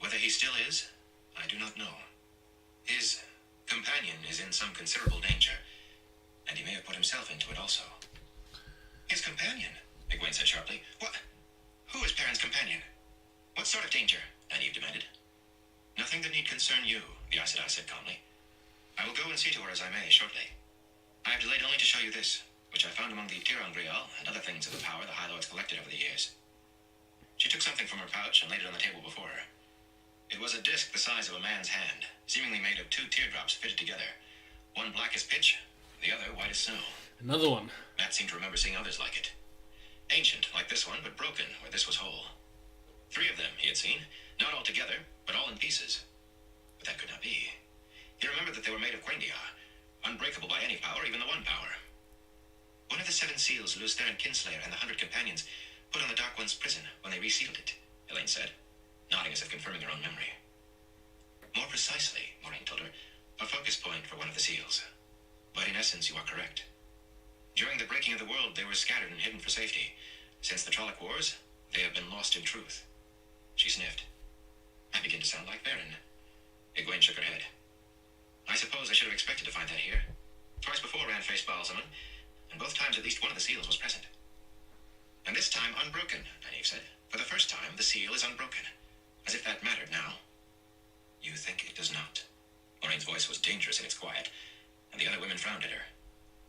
Whether he still is, I do not know. His companion is in some considerable danger, and he may have put himself into it also. His companion? Egwene said sharply. What? Who is Perrin's companion? What sort of danger? Nynaeve demanded. Nothing that need concern you, the Aes Sedai said calmly. I will go and see to her as I may shortly. I have delayed only to show you this, which I found among the Tirangrial and other things of the power the High Lords collected over the years. She took something from her pouch and laid it on the table before her. It was a disc the size of a man's hand, seemingly made of 2 teardrops fitted together. One black as pitch, the other white as snow. Another one. Matt seemed to remember seeing others like it. Ancient, like this one, but broken where this was whole. 3 of them he had seen, not all together, but all in pieces. But that could not be. He remembered that they were made of Quendia, unbreakable by any power, even the One Power. One of the 7 seals Lews Therin Kinslayer and the 100 companions put on the Dark One's prison when they resealed it, Elaine said, nodding as if confirming her own memory. More precisely, Moraine told her, a focus point for one of the seals. But in essence, you are correct. During the breaking of the world, they were scattered and hidden for safety. Since the Trolloc Wars, they have been lost in truth. She sniffed. I begin to sound like Baron. Egwene shook her head. I suppose I should have expected to find that here. Twice before Rand faced Baalzamon, and both times at least one of the seals was present. And this time unbroken, Nynaeve said. For the first time, the seal is unbroken. As if that mattered now. You think it does not. Moraine's voice was dangerous in its quiet, and the other women frowned at her.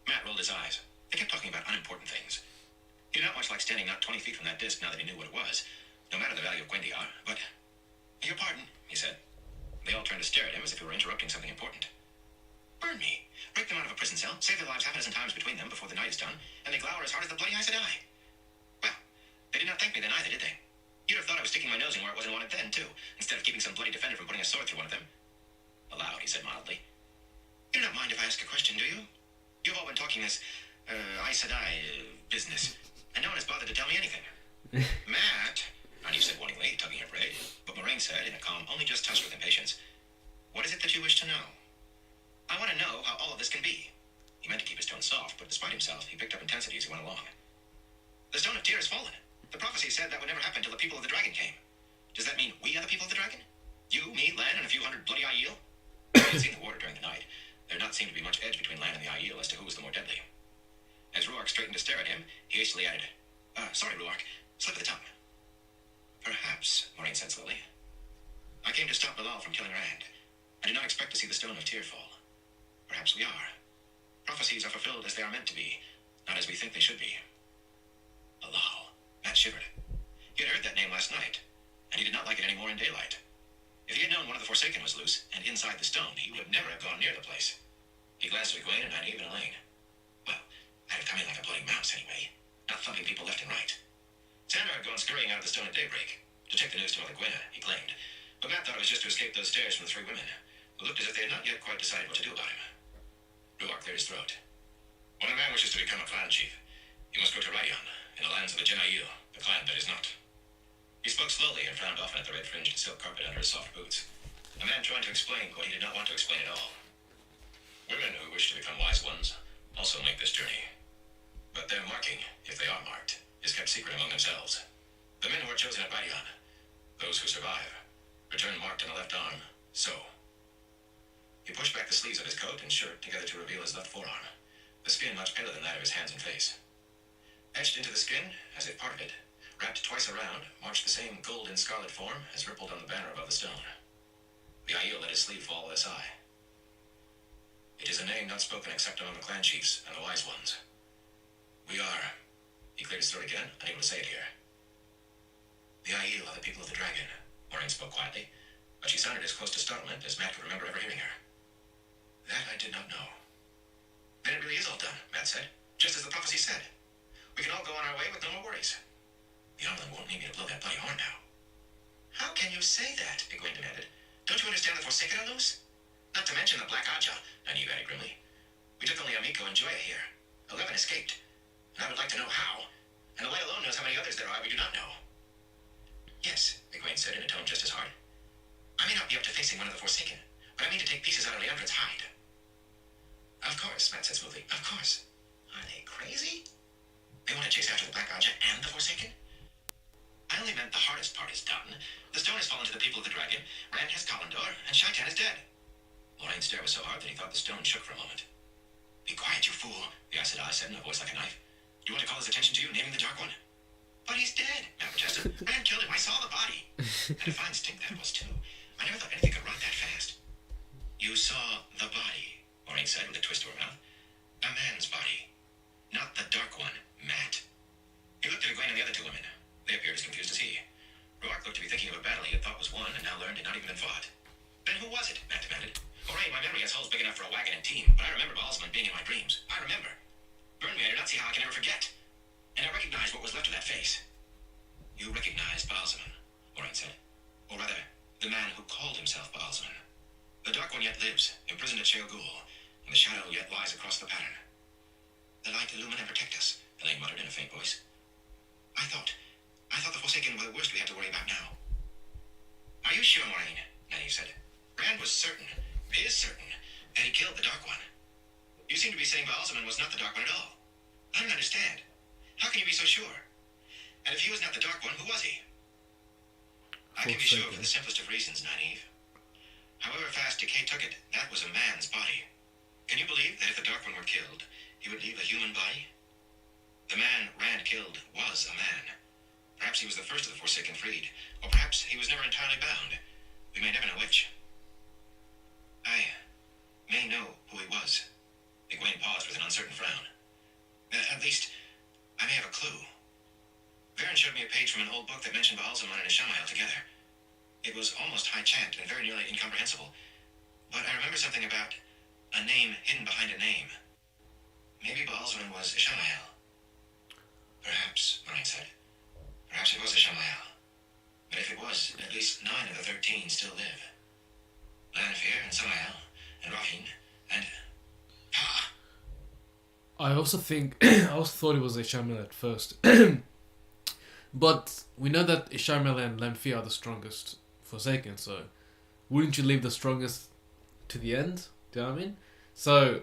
Matt rolled his eyes. They kept talking about unimportant things. He did not much like standing not 20 feet from that disc now that he knew what it was, no matter the value of Gwendiar, but... Your pardon, he said. They all turned to stare at him as if he were interrupting something important. Burn me. Break them out of a prison cell, save their lives half a dozen times between them before the night is done, and they glower as hard as the bloody Aes Sedai. Well, they did not thank me then either, did they? You'd have thought I was sticking my nose in where it wasn't wanted then, too, instead of keeping some bloody defender from putting a sword through one of them. Aloud, he said mildly. You do not mind if I ask a question, do you? You've all been talking this, Aes Sedai business, and no one has bothered to tell me anything. Matt, Nynaeve said warningly, tugging her braid, but Moraine said, in a calm, only just touched with impatience, what is it that you wish to know? I want to know how all of this can be. He meant to keep his tone soft, but despite himself, he picked up intensity as he went along. The Stone of Tyr has fallen. The prophecy said that would never happen till the people of the dragon came. Does that mean we are the people of the dragon? You, me, Lan, and a few hundred bloody Aiel? He had seen the water during the night. There did not seem to be much edge between Lan and the Aiel as to who was the more deadly. As Ruark straightened to stare at him, he hastily added, sorry, Ruark, slip of the tongue. Perhaps, Moraine said slowly. I came to stop Bilal from killing Rand. I did not expect to see the Stone of Tyr fall. Perhaps we are. Prophecies are fulfilled as they are meant to be, not as we think they should be. Bilal. Matt shivered. He had heard that name last night, and he did not like it any more in daylight. If he had known one of the Forsaken was loose and inside the stone, he would never have gone near the place. He glanced at Egwene and Nynaeve and Elaine. Well, I'd have come in like a bloody mouse anyway, not thumping people left and right. Sandor had gone scurrying out of the stone at daybreak to take the news to Mother Gwenna, he claimed. But Matt thought it was just to escape those stares from the 3 women, who looked as if they had not yet quite decided what to do about him. Ruark cleared his throat. When a man wishes to become a clan chief, he must go to Rayyan, in the lands of the Genaiel, the clan that is not. He spoke slowly and frowned often at the red-fringed silk carpet under his soft boots. A man trying to explain what he did not want to explain at all. Women who wish to become wise ones also make this journey. But their marking, if they are marked, is kept secret among themselves. The men who are chosen at Rayyan, those who survive, return marked on the left arm, so. He pushed back the sleeves of his coat and shirt together to reveal his left forearm, the skin much paler than that of his hands and face. Etched into the skin, as if part of it, wrapped twice around, marched the same gold and scarlet form as rippled on the banner above the stone. The Aiel let his sleeve fall with a sigh. It is a name not spoken except among the clan chiefs and the wise ones. We are He cleared his throat again, unable to say it here. The Aiel are the people of the dragon, Maureen spoke quietly, but she sounded as close to startlement as Matt could remember ever hearing her. That I did not know. Then it really is all done, Matt said, just as the prophecy said. We can all go on our way with no more worries. The Omlin won't need me to blow that bloody horn now. How can you say that? Egwene demanded. Don't you understand the Forsaken are loose? Not to mention the Black Aja, Nynaeve added grimly. We took only Amiko and Joya here. 11 escaped. And I would like to know how. And the light alone knows how many others there are we do not know. Yes, Egwene said in a tone just as hard. I may not be up to facing one of the Forsaken, but I mean to take pieces out of Leandrin's hide. Of course, Matt said smoothly. Of course. Are they crazy? They want to chase after the Black Aja and the Forsaken? I only meant the hardest part is done. The stone has fallen to the people of the dragon, Rand has Kalendor, and Shaitan is dead. Lorraine's stare was so hard that he thought the stone shook for a moment. Be quiet, you fool, the Aes Sedai said in a voice like a knife. Do you want to call his attention to you, naming the Dark One? But he's dead, Matt protested. Rand killed him, I saw the body. And a fine stink that was, too. I never thought anything could rot that fast. You saw the body, Lorraine said with a twist to her mouth. A man's body. Not the Dark One, Matt. He looked at Egwene and the other two women. They appeared as confused as he. Roark looked to be thinking of a battle he had thought was won and now learned had not even been fought. Then who was it? Matt demanded. Lorraine, my memory has holes big enough for a wagon and team, but I remember Baalzamon being in my dreams. I remember. Burn me, I do not see how I can ever forget. And I recognize what was left of that face. You recognize Baalzamon, Lorraine said. Or rather, the man who called himself Baalzamon. The Dark One yet lives, imprisoned at Sheol Ghul, and the shadow yet lies across the pattern. The light illumine and protect us, Elaine muttered in a faint voice. I thought the Forsaken were the worst we had to worry about now. Are you sure, Maureen? Nynaeve said. Rand was certain, is certain, that he killed the Dark One. You seem to be saying Baalzamon was not the Dark One at all. I don't understand. How can you be so sure? And if he was not the Dark One, who was he? I can be sure for the simplest of reasons, Nynaeve. However fast decay took it, that was a man's body. Can you believe that if the Dark One were killed, he would leave a human body? The man Rand killed was a man. Perhaps he was the first of the Forsaken freed, or perhaps he was never entirely bound. We may never know which. I may know who he was. Egwene paused with an uncertain frown. At least, I may have a clue. Varen showed me a page from an old book that mentioned Baalzamon and Ishamael together. It was almost high chant and very nearly incomprehensible. But I remember something about a name hidden behind a name. Maybe Baalzamon was Ishamael. Perhaps, Maureen said. Perhaps it was Ishamael. But if it was, at least 9 of the 13 still live. Lanfear and Samael and Rahim and... I also thought it was Ishamael at first. But we know that Ishamael and Lanfear are the strongest Forsaken, so wouldn't you leave the strongest to the end? Do you know what I mean? So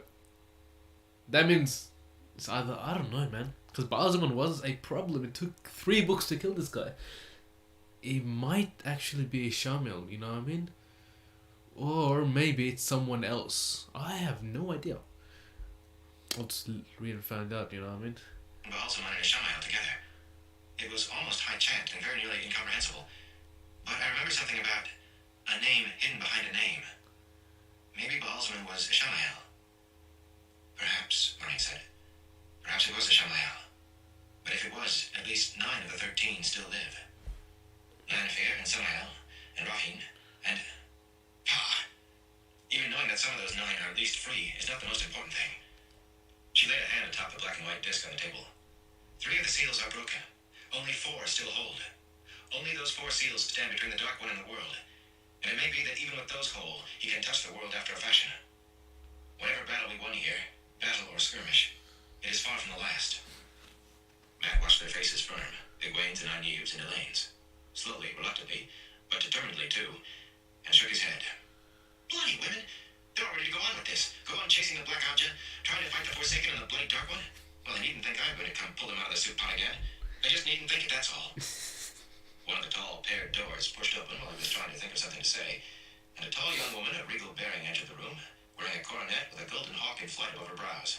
that means it's either, I don't know, man, because Baalzamon was a problem. It took 3 books to kill this guy. It might actually be Ishamael, you know what I mean? Or maybe it's someone else. I have no idea. I'll just read and find out, you know what I mean? Baalzamon and Ishamael together. It was almost high chant and very nearly incomprehensible. But I remember something about a name hidden behind a name. Maybe Baalzamon was Ishamael. Perhaps, Maureen said. Perhaps it was Ishamael. But if it was, at least 9 of the 13 still live. Lanfear and Samael and Rahim and... Even knowing that some of those 9 are at least free is not the most important thing. She laid a hand atop the black and white disc on the table. 3 of the seals are broken. Only 4 still hold. Only those 4 seals stand between the Dark One and the world. And it may be that even with those whole, he can touch the world after a fashion. Whatever battle we won here, battle or skirmish, it is far from the last. Matt watched their faces firm, Egwene's and Nynaeve's and Elaine's. Slowly, reluctantly, but determinedly too, and shook his head. Bloody women! They're all ready to go on with this. Go on chasing the Black Aja, trying to fight the Forsaken and the bloody Dark One. Well, they needn't think I'm going to come pull them out of the soup pot again. They just needn't think it, that's all. One of the tall, paired doors pushed open while he was trying to think of something to say, and a tall young woman of regal bearing entered the room, wearing a coronet with a golden hawk in flight above her brows.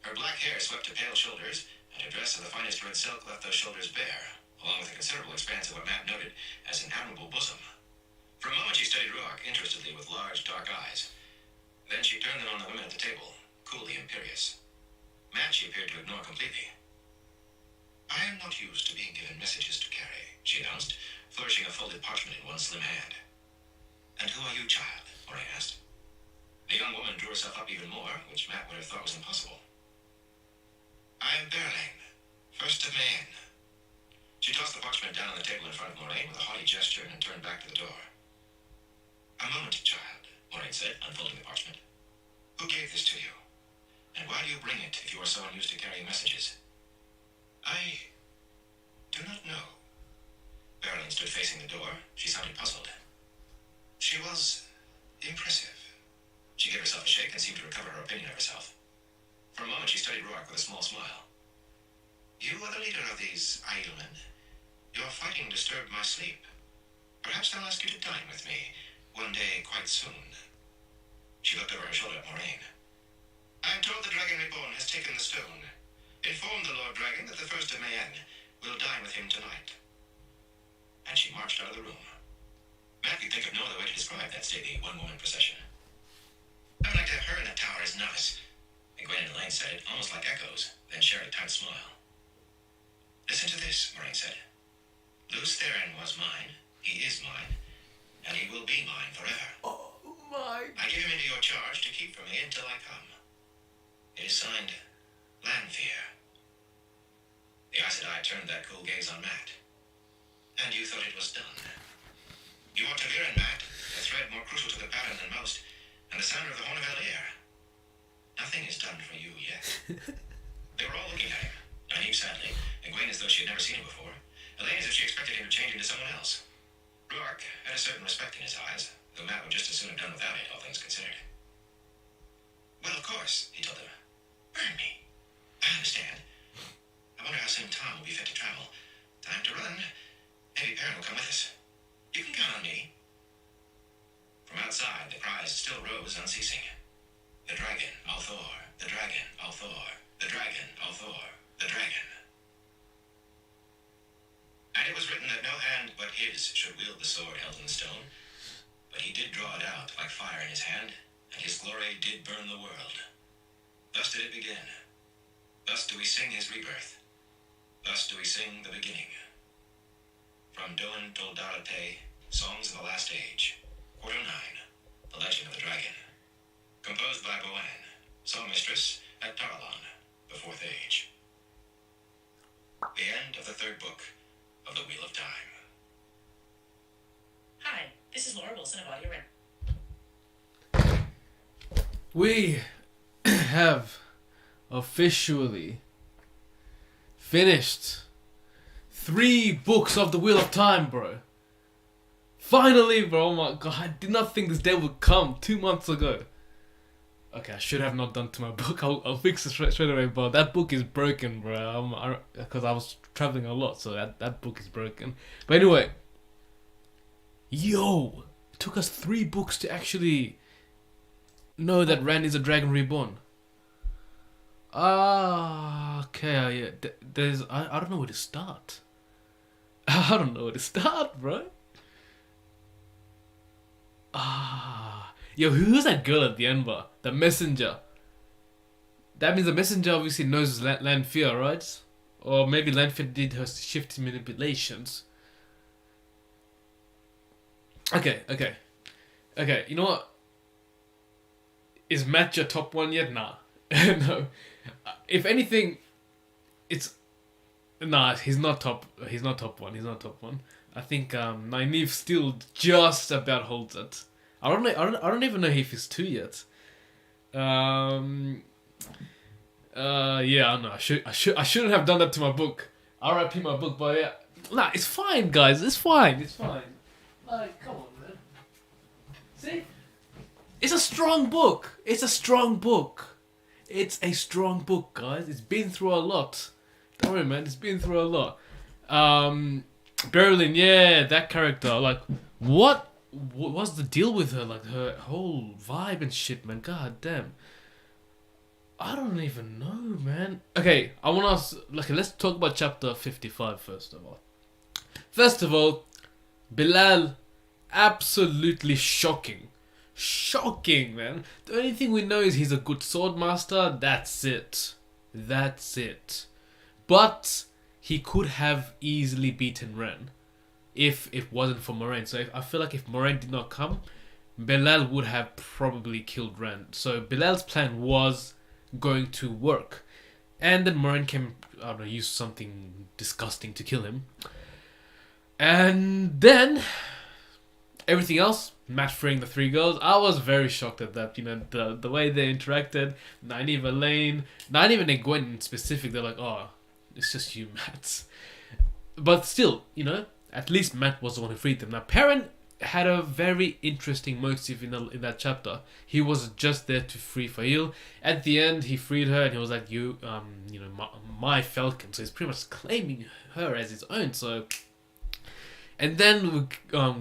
Her black hair swept to pale shoulders, and her dress of the finest red silk left those shoulders bare, along with a considerable expanse of what Matt noted as an admirable bosom. For a moment she studied Ruark interestedly with large, dark eyes. Then she turned them on the women at the table, coolly imperious. Matt she appeared to ignore completely. I am not used to being given messages to carry, she announced, flourishing a folded parchment in one slim hand. And who are you, child? Moraine asked. The young woman drew herself up even more, which Matt would have thought was impossible. I am Berlin, first of Maine. She tossed the parchment down on the table in front of Moraine with a haughty gesture and turned back to the door. A moment, child, Moraine said, unfolding the parchment. Who gave this to you? And why do you bring it if you are so unused to carrying messages? I do not know. Berlin stood facing the door. She sounded puzzled. She was impressive. She gave herself a shake and seemed to recover her opinion of herself. For a moment she studied Rourke with a small smile. You are the leader of these Ailemen. Your fighting disturbed my sleep. Perhaps I'll ask you to dine with me one day quite soon. She looked over her shoulder at Moraine. I am told the Dragon Reborn has taken the stone. Inform the Lord Dragon that the First of Mayenne will dine with him tonight. And she marched out of the room. Matt could think of no other way to describe that stately one-woman procession. I would like to have her in the tower as novice. Egwene and Elaine said it, almost like echoes, then shared a tight smile. Listen to this, Moraine said. Luce Theron was mine, he is mine, and he will be mine forever. Oh my. I give him into your charge to keep for me until I come. It is signed, Lanfear. The Aes Sedai turned that cool gaze on Matt. And you thought it was done. You are Taviran, Matt, a thread more crucial to the pattern than most, and the sounder of the Horn of Elir. Nothing is done for you yet. They were all looking at him. Nynaeve sadly, Egwene as though she had never seen him before, Elaine as if she expected him to change into someone else. Rourke had a certain respect in his eyes, though Matt would just as soon have done without it, all things considered. Well, of course, he told them. Burn me. I understand. I wonder how soon Tom will be fit to travel. Time to run. Maybe Perrin will come with us. You can count on me. From outside, the cries still rose unceasing. The dragon, Althor. The dragon, Althor. The dragon, Althor. The dragon. And it was written that no hand but his should wield the sword held in the stone. But he did draw it out like fire in his hand, and his glory did burn the world. Thus did it begin. Thus do we sing his rebirth. Thus do we sing the beginning. From Doan Toldarate, Songs of the Last Age, Quarter 9, The Legend of the Dragon. Composed by Boann, songmistress at Taralon, the Fourth Age. The end of the third book of the Wheel of Time. Hi, this is Laura Wilson of Audio Rent. We have officially finished 3 books of the Wheel of Time, bro. Finally, bro. Oh my god, I did not think this day would come 2 months ago. Okay, I should have not done to my book. I'll fix it straight away, but that book is broken, bro. Because I was traveling a lot, so that book is broken. But anyway, yo, it took us 3 books to actually know that Rand is a Dragon Reborn. Okay, yeah. There's I don't know where to start. I don't know where to start, bro. Yo, who's that girl at the end, bro? The messenger. That means the messenger obviously knows Lanfear, right? Or maybe Lanfear did her shifty manipulations. Okay. You know what? Is Matt your top one yet? Nah. No. If anything, it's... Nah, he's not top one. He's not top one. I think Nynaeve still just about holds it. I don't even know if he's 2 yet. Yeah, I know. I shouldn't have done that to my book. R.I.P. my book, but yeah. Nah, it's fine, guys. It's fine. Like, come on, man. See? It's a strong book. It's a strong book, guys. It's been through a lot. Don't worry, man. It's been through a lot. Berlin, yeah, that character. Like, what was the deal with her? Like, her whole vibe and shit, man. God damn. I don't even know, man. Okay, I want to... Like, let's talk about chapter 55 first of all. First of all, Bilal, absolutely shocking. Shocking, man. The only thing we know is he's a good sword master. That's it. But he could have easily beaten Ren if it wasn't for Moraine. So I feel like if Moraine did not come, Bilal would have probably killed Ren. So Bilal's plan was going to work. And then Moraine came, I don't know, used something disgusting to kill him. And then everything else, Matt freeing the 3 girls, I was very shocked at that. You know, the way they interacted, not even Elaine, not even Egwene in specific, they're like, oh, it's just you, Matt. But still, you know, at least Matt was the one who freed them. Now, Perrin had a very interesting motive in that chapter. He was just there to free Fail. At the end, he freed her, and he was like, you know, my Falcon. So he's pretty much claiming her as his own. So, and then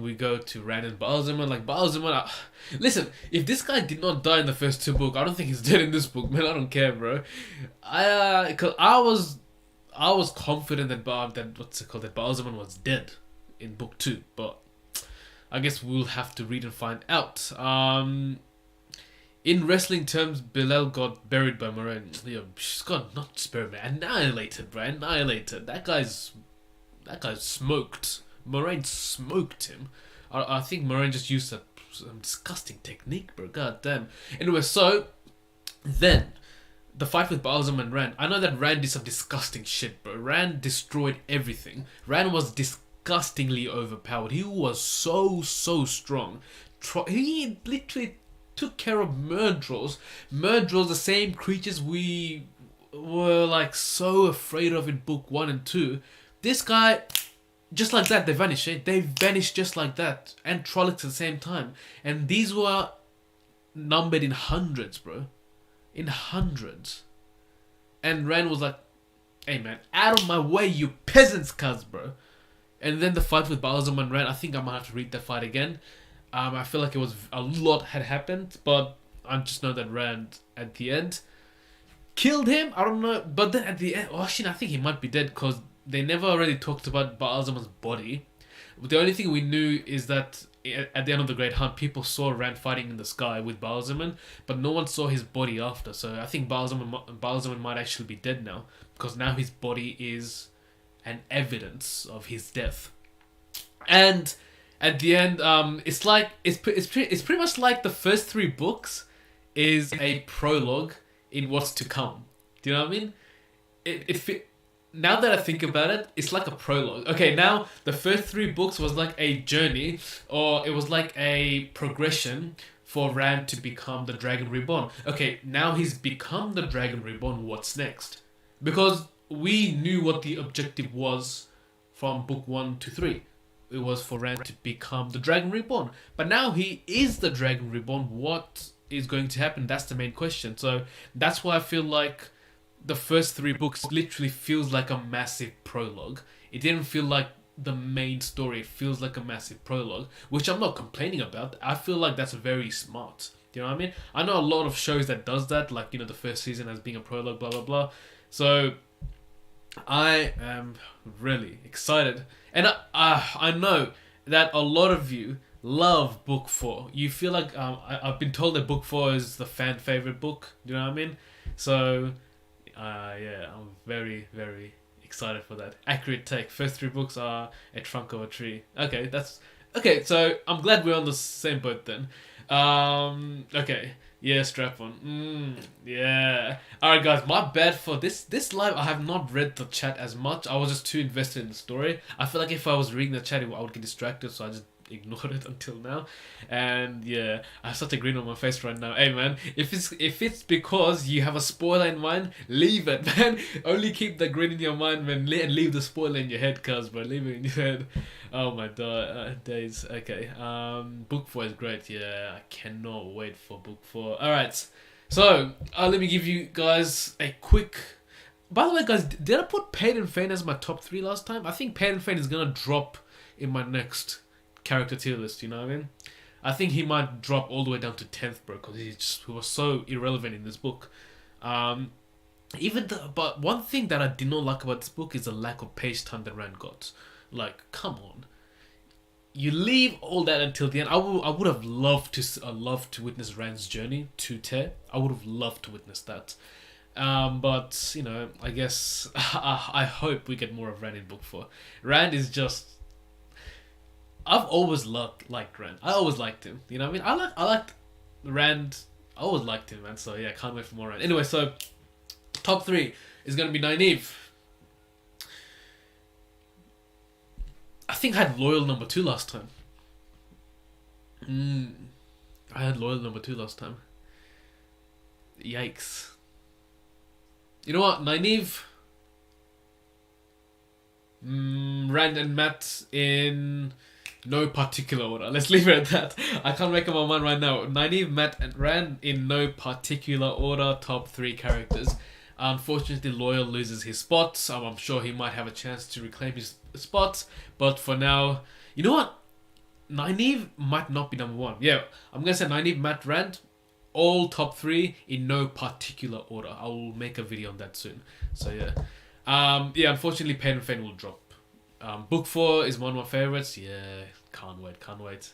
we go to Rand and Baalzamon. Like Baalzamon, listen, if this guy did not die in the first 2 books, I don't think he's dead in this book, man. I don't care, bro. Cause I was confident that that Baalzamon was dead in book 2, but I guess we'll have to read and find out. In wrestling terms, Bilal got buried by Moraine. She's got not just buried, man, annihilated, bro. Annihilated. That guy's smoked. Moraine smoked him. I think Moraine just used some disgusting technique, bro. God damn. Anyway, so then the fight with Baalzamon and Rand. I know that Rand did some disgusting shit, bro. Rand destroyed everything. Rand was disgustingly overpowered. He was so strong. He literally took care of Murdrolls. Murdrolls, the same creatures we were like so afraid of in book 1 and 2. This guy, just like that, they vanished. They vanished just like that. And Trollocs at the same time. And these were numbered in hundreds, bro. In hundreds. And Rand was like, hey man, out of my way, you peasants, cuz, bro. And then the fight with Baalzamon and Rand, I think I might have to read that fight again. I feel like it was a lot had happened, but I just know that Rand at the end killed him. I don't know, but then at the end, actually, I think he might be dead because they never really talked about Baalzamon's body. The only thing we knew is that at the end of the Great Hunt, people saw Rand fighting in the sky with Baalzamon, but no one saw his body after. So I think Baalzamon might actually be dead now because now his body is an evidence of his death. And at the end, it's pretty much like the first 3 books is a prologue in what's to come. Do you know what I mean? Now that I think about it, it's like a prologue. Okay, now the first 3 books was like a journey, or it was like a progression for Rand to become the Dragon Reborn. Okay, now he's become the Dragon Reborn. What's next? Because we knew what the objective was from book 1 to 3. It was for Rand to become the Dragon Reborn. But now he is the Dragon Reborn. What is going to happen? That's the main question. So that's why I feel like the first 3 books literally feels like a massive prologue. It didn't feel like the main story. It feels like a massive prologue, which I'm not complaining about. I feel like that's very smart. Do you know what I mean? I know a lot of shows that does that, like, you know, the first season as being a prologue, blah, blah, blah. So I am really excited. And I know that a lot of you love book 4. You feel like I've been told that book 4 is the fan favorite book. Do you know what I mean? So yeah, I'm very, very excited for that. Accurate take. First 3 books are a trunk of a tree. Okay, okay. So I'm glad we're on the same boat then. Okay. Yeah, strap on. Yeah. Alright guys, my bad for this live. I have not read the chat as much. I was just too invested in the story. I feel like if I was reading the chat, I would get distracted, so I just ignored it until now. And yeah, I have such a grin on my face right now. Hey man, if it's because you have a spoiler in mind, leave it, man. Only keep the grin in your mind, man, and leave the spoiler in your head, cuz, bro. Leave it in your head. Oh my days. Okay. Book 4 is great. Yeah, I cannot wait for book 4. Alright. So, let me give you guys a quick... By the way, guys, did I put Pain and Fane as my top 3 last time? I think Pain and Fane is gonna drop in my next character tier list, you know what I mean? I think he might drop all the way down to 10th, bro, because he was so irrelevant in this book. But one thing that I did not like about this book is the lack of page time that Rand got. Like, come on. You leave all that until the end. I would have loved to witness Rand's journey to Tear. I would have loved to witness that. But you know, I guess I hope we get more of Rand in book 4. Rand is just. I've always liked Rand. I always liked him. You know what I mean? I liked Rand. I always liked him, man. So yeah, can't wait for more Rand. Anyway, so top 3 is gonna be Nynaeve. I think I had Loyal number 2 last time. I had Loyal number 2 last time. Yikes. You know what? Nynaeve, Rand and Matt in no particular order. Let's leave it at that. I can't make up my mind right now. Nynaeve, Matt, and Rand in no particular order. Top 3 characters. Unfortunately, Loyal loses his spot. I'm sure he might have a chance to reclaim his spot. But for now, you know what? Nynaeve might not be number 1. Yeah, I'm going to say Nynaeve, Matt, Rand. All top 3 in no particular order. I will make a video on that soon. So yeah. Yeah, unfortunately, Pain and Fane will drop. Book 4 is one of my favorites. Yeah, can't wait.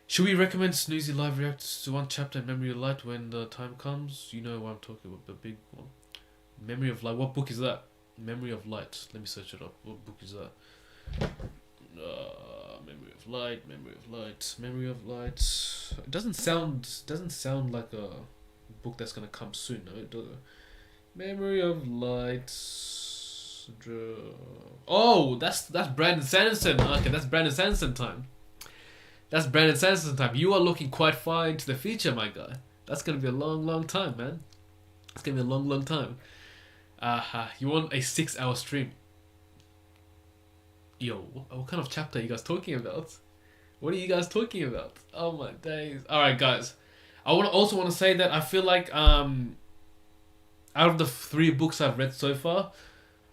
Should we recommend Snoozy live reacts to one chapter in Memory of Light when the time comes? You know what I'm talking about, the big one. Memory of Light. What book is that? Memory of Light. Let me search it up. What book is that? Memory of Light. Memory of Light. It doesn't sound like a book that's gonna come soon, no, it doesn't. Memory of Light. Oh, that's Brandon Sanderson. Okay, that's Brandon Sanderson time. You are looking quite far into the future, my guy. That's gonna be a long time, man. It's gonna be a long time. You want a 6-hour stream? Yo, what kind of chapter are you guys talking about? What are you guys talking about? Oh my days. Alright, guys. I also want to say that I feel like out of the 3 books I've read so far,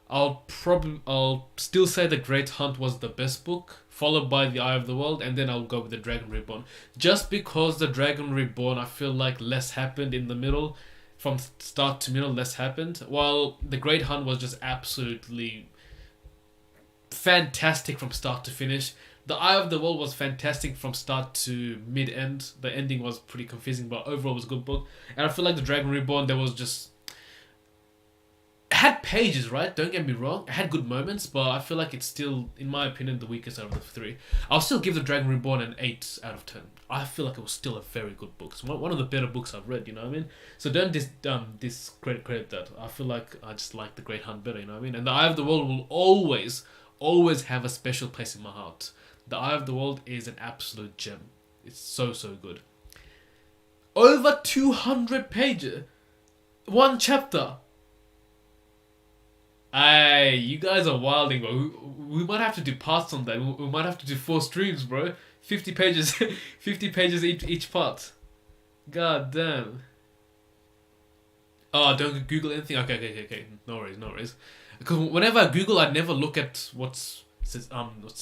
I'll still say The Great Hunt was the best book, followed by The Eye of the World, and then I'll go with The Dragon Reborn. Just because The Dragon Reborn, I feel like less happened in the middle. From start to middle, less happened. While The Great Hunt was just absolutely fantastic from start to finish. The Eye of the World was fantastic from start to mid-end. The ending was pretty confusing, but overall it was a good book. And I feel like The Dragon Reborn, there was just... It had pages, right? Don't get me wrong. It had good moments, but I feel like it's still, in my opinion, the weakest out of the 3. I'll still give The Dragon Reborn an 8 out of 10. I feel like it was still a very good book. It's one of the better books I've read, you know what I mean? So don't discredit that. I feel like I just like The Great Hunt better, you know what I mean? And The Eye of the World will always have a special place in my heart. The Eye of the World is an absolute gem. It's so good. Over 200 pages. 1 chapter. Hey, you guys are wilding, bro. We might have to do parts on that. We might have to do 4 streams, bro. 50 pages. 50 pages each part. God damn. Oh, don't Google anything? Okay. No worries. Because whenever I Google, I never look at what's it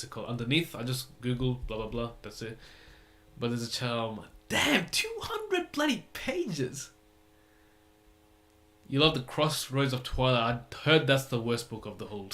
called underneath. I just Google blah blah blah. That's it. But there's a child. Damn, 200 bloody pages. You love the Crossroads of Twilight. I heard that's the worst book of the whole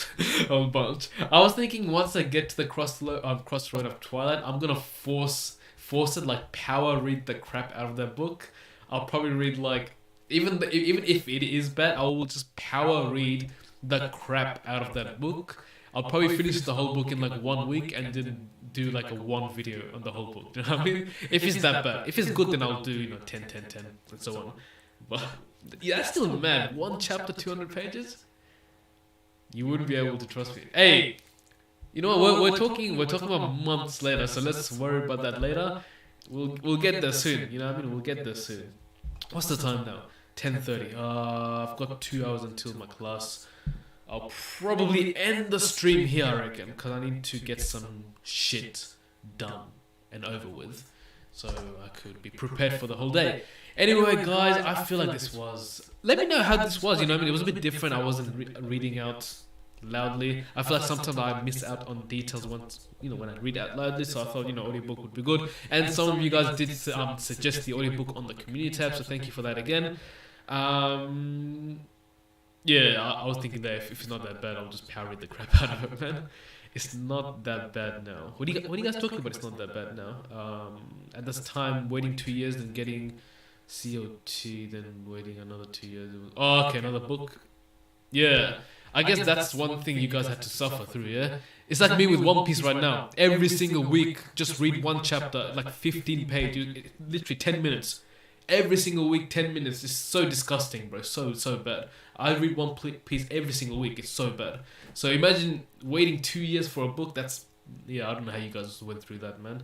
bunch. I was thinking once I get to the Crossroad of Twilight, I'm gonna force it, like power read the crap out of that book. I'll probably read like even if it is bad, I will just power read the crap out of that book. I'll probably finish the whole book in like 1 week and then do like a 1 video on the whole book. You know what I mean? If it's that bad. If it's good, then I'll do 10 and so on. But yeah, that's still mad. 1 chapter, 200 pages. You wouldn't be able to trust me. Hey, you know what? We're talking about months later, so let's worry about that later. We'll get there soon. You know what I mean? We'll get there soon. What's the time now? 10:30. I've got 2 hours until my class. I'll probably end the stream here, I reckon, because I need to get some shit done and over with, so I could be prepared for the whole day. Anyway, guys, I feel like this was... Let me know how this was, you know what I mean? It was a bit different. I wasn't reading out loudly. I feel like sometimes I miss out on details once, when I read out loudly, so I thought, audiobook would be good. And some of you guys did suggest the audiobook on the community tab, so thank you for that again. Yeah, I was thinking that if it's not that bad, I'll just power read the crap out of it, man. It's not that bad now. What are you guys talking about? It's not that bad now. At this time, waiting 2 years and getting COT, then waiting another 2 years. Oh, okay, another book. Yeah, I guess that's one thing you guys had to suffer through, yeah? It's like me with One Piece right now. Every single week, just read one chapter, like 15 pages, literally 10 minutes. Every single week, 10 minutes. It's so disgusting, bro. So bad. I read One Piece every single week. It's so bad. So imagine waiting 2 years for a book. That's, yeah, I don't know how you guys went through that, man.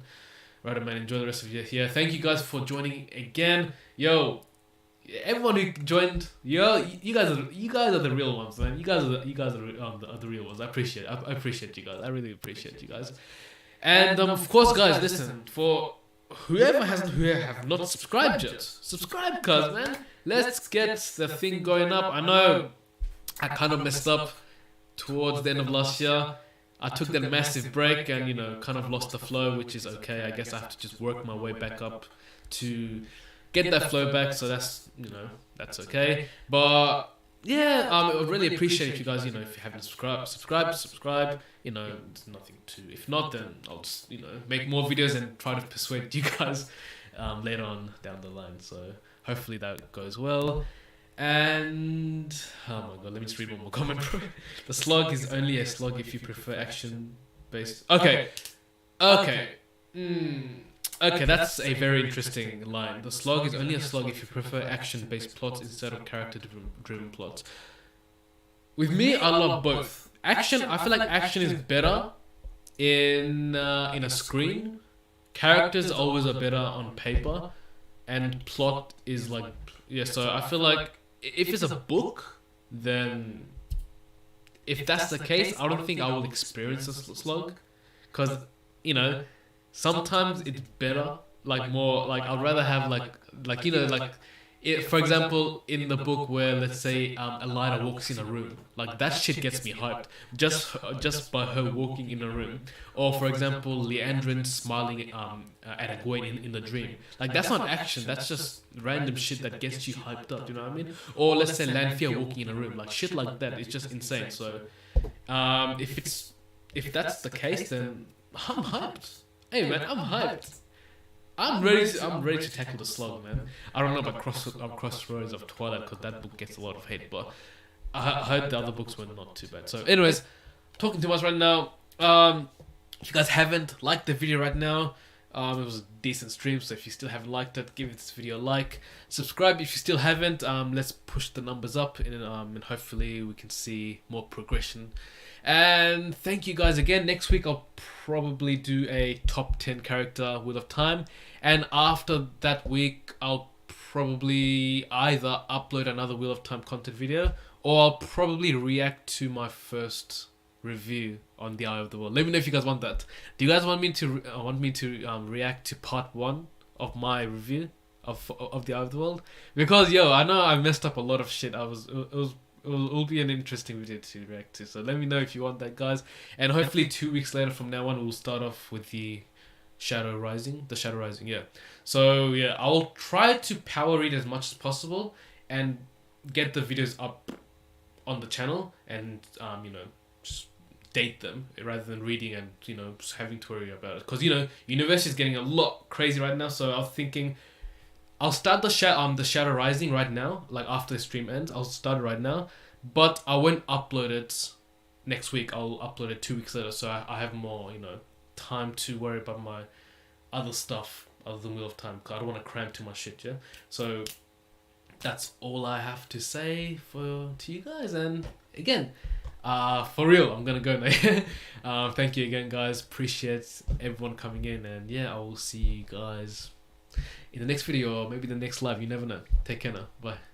Right, man, enjoy the rest of your year. Thank you guys for joining again. Yo, everyone who joined, yo, you guys are the real ones, man. You guys are the real ones. I appreciate you guys. I really appreciate you guys. And of course, guys, listen, for whoever have not subscribed yet, subscribe, cuz, man. Let's get the thing going up. I know I kind of messed up towards the end of last year. I took that massive break and, you know, kind of lost the flow, which is okay. I guess I have to just work my way back up to get that flow back. So that's, you know, that's okay. But yeah, I really appreciate you guys, you know, if you haven't subscribe. You know, there's nothing to, if not, then I'll just, you know, make more videos and try to persuade you guys later on down the line. So hopefully that goes well. And oh my god, let me just read one more comment, bro. The slog is only a slog if you prefer action based. Okay, that's a very interesting line. The slog is only a slog if you prefer action based plots instead of character driven plots. With me, I love both. Action, I feel like action is better in a screen. Characters always are better on paper, and plot is like, yeah. So I feel like if it's a book, then if that's the case, I don't think I will experience a slog, because, you know, sometimes it's better, like more, like I'd rather have like you know, like it, for example, in the book where, let's say, Elida walks in a room, like that shit gets me hyped just by her walking in a room. Or for example, Leandrin smiling at Egwene in the dream, like that's not action, that's just random shit that gets you hyped up, you know what I mean? Or let's say Lanfear walking in a room, like shit like that, it's just insane. So if that's the case, then I'm hyped. Hey man, I'm hyped. I'm ready to tackle the slog, man. I don't know about Crossroads of Twilight, because that book gets a lot of hate, but I heard the other books were not too bad. So anyways, talking too much right now. If you guys haven't liked the video right now, it was a decent stream, so if you still haven't liked it, give this video a like. Subscribe if you still haven't. Let's push the numbers up, and hopefully we can see more progression. And thank you guys again. Next week I'll probably do a top 10 character Wheel of Time, and after that week I'll probably either upload another Wheel of Time content video, or I'll probably react to my first review on the Eye of the World. Let me know if you guys want that. Do you guys want me to react to part 1 of my review of the Eye of the World? Because yo, I know I messed up a lot of shit. It'll be an interesting video to react to. So let me know if you want that, guys. And hopefully 2 weeks later from now on, we'll start off with the Shadow Rising. Yeah. So yeah, I'll try to power read as much as possible and get the videos up on the channel, and you know, just date them rather than reading and, you know, just having to worry about it. Because, you know, university is getting a lot crazy right now. So I was thinking I'll start the Shadow Rising right now, like after the stream ends. I'll start it right now, but I won't upload it next week. I'll upload it 2 weeks later, so I have more, you know, time to worry about my other stuff other than Wheel of Time. Cause I don't want to cram too much shit, yeah. So that's all I have to say to you guys. And again, for real, I'm gonna go now. Thank you again, guys. Appreciate everyone coming in, and yeah, I will see you guys in the next video, or maybe the next live. You never know. Take care now. Bye.